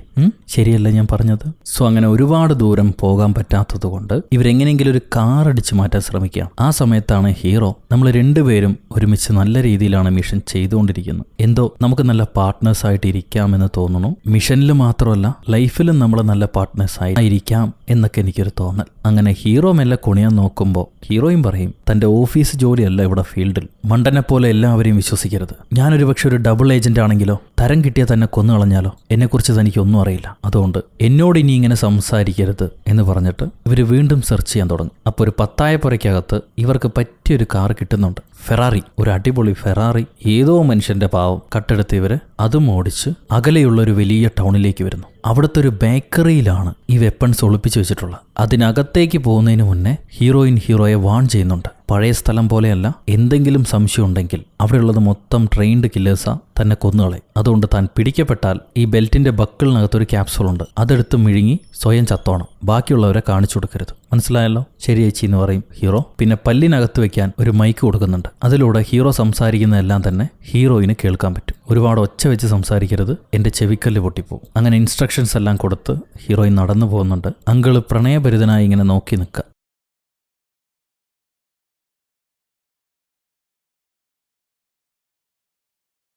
ശരിയല്ല ഞാൻ പറഞ്ഞത്? സോ അങ്ങനെ ഒരുപാട് ദൂരം പോകാൻ പറ്റാത്തത് കൊണ്ട് ഇവരെങ്ങനെയെങ്കിലും ഒരു കാർ അടിച്ച് മാറ്റാൻ ശ്രമിക്കുക. ആ സമയത്താണ് ഹീറോ നമ്മൾ രണ്ടുപേരും ഒരുമിച്ച് നല്ല രീതിയിലാണ് മിഷൻ ചെയ്തുകൊണ്ടിരിക്കുന്നത്, എന്തോ നമുക്ക് നല്ല പാർട്ട്നേഴ്സ് ആയിട്ട് ഇരിക്കാമെന്ന് തോന്നുന്നു. മിഷനിൽ മാത്രമല്ല ലൈഫിലും നമ്മൾ നല്ല പാർട്ട്നേഴ്സ് ആയിരിക്കാം എന്നൊക്കെ എനിക്കൊരു തോന്നൽ. അങ്ങനെ ഹീറോ മെല്ലെ കുണിയാൻ നോക്കുമ്പോൾ ഹീറോയും പറയും, തന്റെ ഓഫീസ് ജോലിയല്ല ഇവിടെ ഫീൽഡിൽ, മണ്ടനെ പോലെ എല്ലാവരെയും വിശ്വസിക്കരുത്. ഞാനൊരു പക്ഷെ ഒരു ഡബിൾ ഏജന്റ് ആണെങ്കിലോ, തരം കിട്ടിയാൽ തന്നെ കൊന്നു കളഞ്ഞാലോ, എന്നെക്കുറിച്ച് തനിക്കൊന്നും അറിയില്ല, അതുകൊണ്ട് എന്നോട് ഇനി ഇങ്ങനെ സംസാരിക്കരുത് എന്ന് പറഞ്ഞിട്ട് ഇവർ വീണ്ടും സെർച്ച് ചെയ്യാൻ തുടങ്ങും. അപ്പോൾ ഒരു 10 പുരയ്ക്കകത്ത് ഇവർക്ക് പറ്റിയൊരു കാർ കിട്ടുന്നുണ്ട്, ഫെറാറി. ഒരു അടിപൊളി ഫെറാറി. ഏതോ മനുഷ്യന്റെ പാവം കട്ടെടുത്ത് ഇവര് അതും ഓടിച്ച് അകലെയുള്ള ഒരു വലിയ ടൗണിലേക്ക് വരുന്നു. അവിടുത്തെ ഒരു ബേക്കറിയിലാണ് ഈ വെപ്പൺസ് ഒളിപ്പിച്ചു വെച്ചിട്ടുള്ളത്. അതിനകത്തേക്ക് പോകുന്നതിന് മുന്നേ ഹീറോയെ വാൺ ചെയ്യുന്നുണ്ട്. പഴയ സ്ഥലം പോലെയല്ല, എന്തെങ്കിലും സംശയം ഉണ്ടെങ്കിൽ അവിടെയുള്ളത് മൊത്തം ട്രെയിൻഡ് കില്ലേഴ്സാ, തന്നെ കൊന്നുകളയും. അതുകൊണ്ട് താൻ പിടിക്കപ്പെട്ടാൽ ഈ ബെൽറ്റിന്റെ ബക്കിളിനകത്തൊരു ക്യാപ്സൂൾ ഉണ്ട്, അതെടുത്ത് മിഴുങ്ങി സ്വയം ചത്തോണം, ബാക്കിയുള്ളവരെ കാണിച്ചു കൊടുക്കരുത്. മനസ്സിലായല്ലോ? ശരി ചേച്ചി എന്ന് പറയും ഹീറോ. പിന്നെ പല്ലിനകത്ത് വെക്കാൻ ഒരു മൈക്ക് കൊടുക്കുന്നുണ്ട്. അതിലൂടെ ഹീറോ സംസാരിക്കുന്നതെല്ലാം തന്നെ ഹീറോയിന് കേൾക്കാൻ പറ്റും. ഒരുപാട് ഒച്ച വെച്ച് സംസാരിക്കരുത്, എന്റെ ചെവിക്കല്ല് പൊട്ടിപ്പോകും. അങ്ങനെ ഇൻസ്ട്രക്ഷൻസ് എല്ലാം കൊടുത്ത് ഹീറോയിൻ നടന്നു പോകുന്നുണ്ട്. അങ്കിള് പ്രണയഭരിതനായി ഇങ്ങനെ നോക്കി നിൽക്കുക.